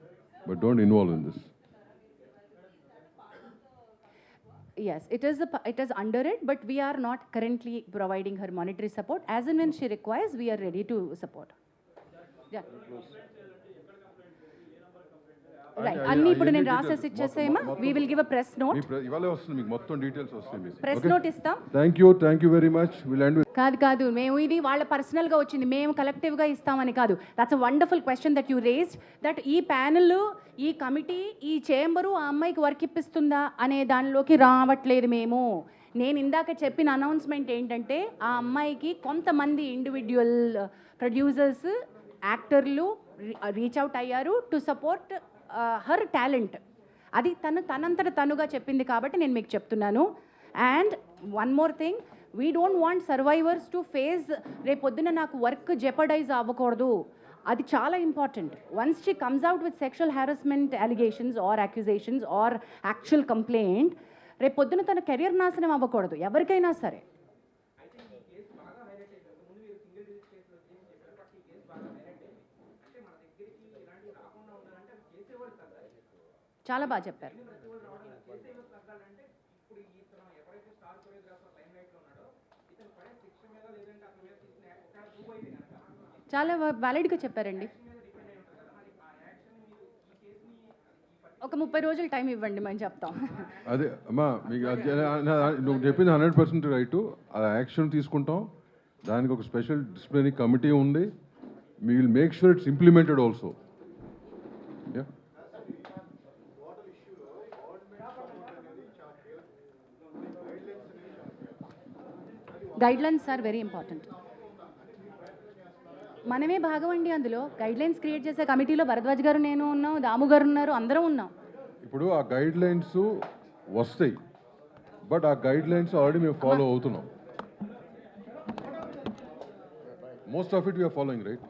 but don't involve in this. Yes, it is under it, but we are not currently providing her monetary support. As and when she requires, we are ready to support. Yeah. Right. అన్ని ఇప్పుడు నేను రాసేసి ఇచ్చేసేమా? We will give a press note. ఇవాళ వస్తుంది మీకు మొత్తం details వస్తాయి మీకు. ప్రెస్ నోట్ ఇస్తాం. Thank you very much. Will end. కాదు, మేము ఇది వాళ్ళ పర్సనల్గా వచ్చింది, మేము కలెక్టివ్గా ఇస్తామని కాదు. That's a wonderful question that you raised, that ఈ ప్యానెల్, ఈ కమిటీ, ఈ చేంబరు ఆ అమ్మాయికి వర్క్ ఇప్పిస్తుందా అనే దానిలోకి రావట్లేదు మేము. నేను ఇందాక చెప్పిన అనౌన్స్మెంట్ ఏంటంటే, ఆ అమ్మాయికి కొంతమంది ఇండివిజువల్ ప్రొడ్యూసర్స్, యాక్టర్లు రీచ్ అవుట్ అయ్యారు టు సపోర్ట్ హర్ టాలెంట్. అది తనంతట తనుగా చెప్పింది కాబట్టి నేను మీకు చెప్తున్నాను. And one more thing, we don't want survivors to face రేపొద్దున నాకు వర్క్ జెపడైజ్ అవ్వకూడదు. అది చాలా important. Once she comes out with sexual harassment allegations or accusations or actual complaint, రేపొద్దున తన కెరియర్ నాశనం అవ్వకూడదు ఎవరికైనా సరే. చాలా బాగా చెప్పారు. చాలా వ్యాలిడ్గా చెప్పారండి. ఒక 30 రోజులు టైం ఇవ్వండి, మేము చెప్తాం. అదే అమ్మా, మీకు నువ్వు చెప్పింది 100% రైట్. ఆ యాక్షన్ తీసుకుంటాం. దానికి ఒక స్పెషల్ డిసిప్లినరీ కమిటీ ఉంది. We will make sure it's implemented also. Guidelines are very important. మనమే భాగం అండి అందులో. గైడ్లైన్స్ క్రియేట్ చేసే కమిటీలో భరద్వాజ్ గారు, నేను ఉన్నాం, దాము గారు ఉన్నారు, అందరం ఉన్నాం. ఇప్పుడు ఆ గైడ్లైన్స్ వస్తాయి, బట్ ఆ గైడ్లైన్స్ ఆల్రెడీ మేము ఫాలో అవుతున్నాం. Most of it we're following, right?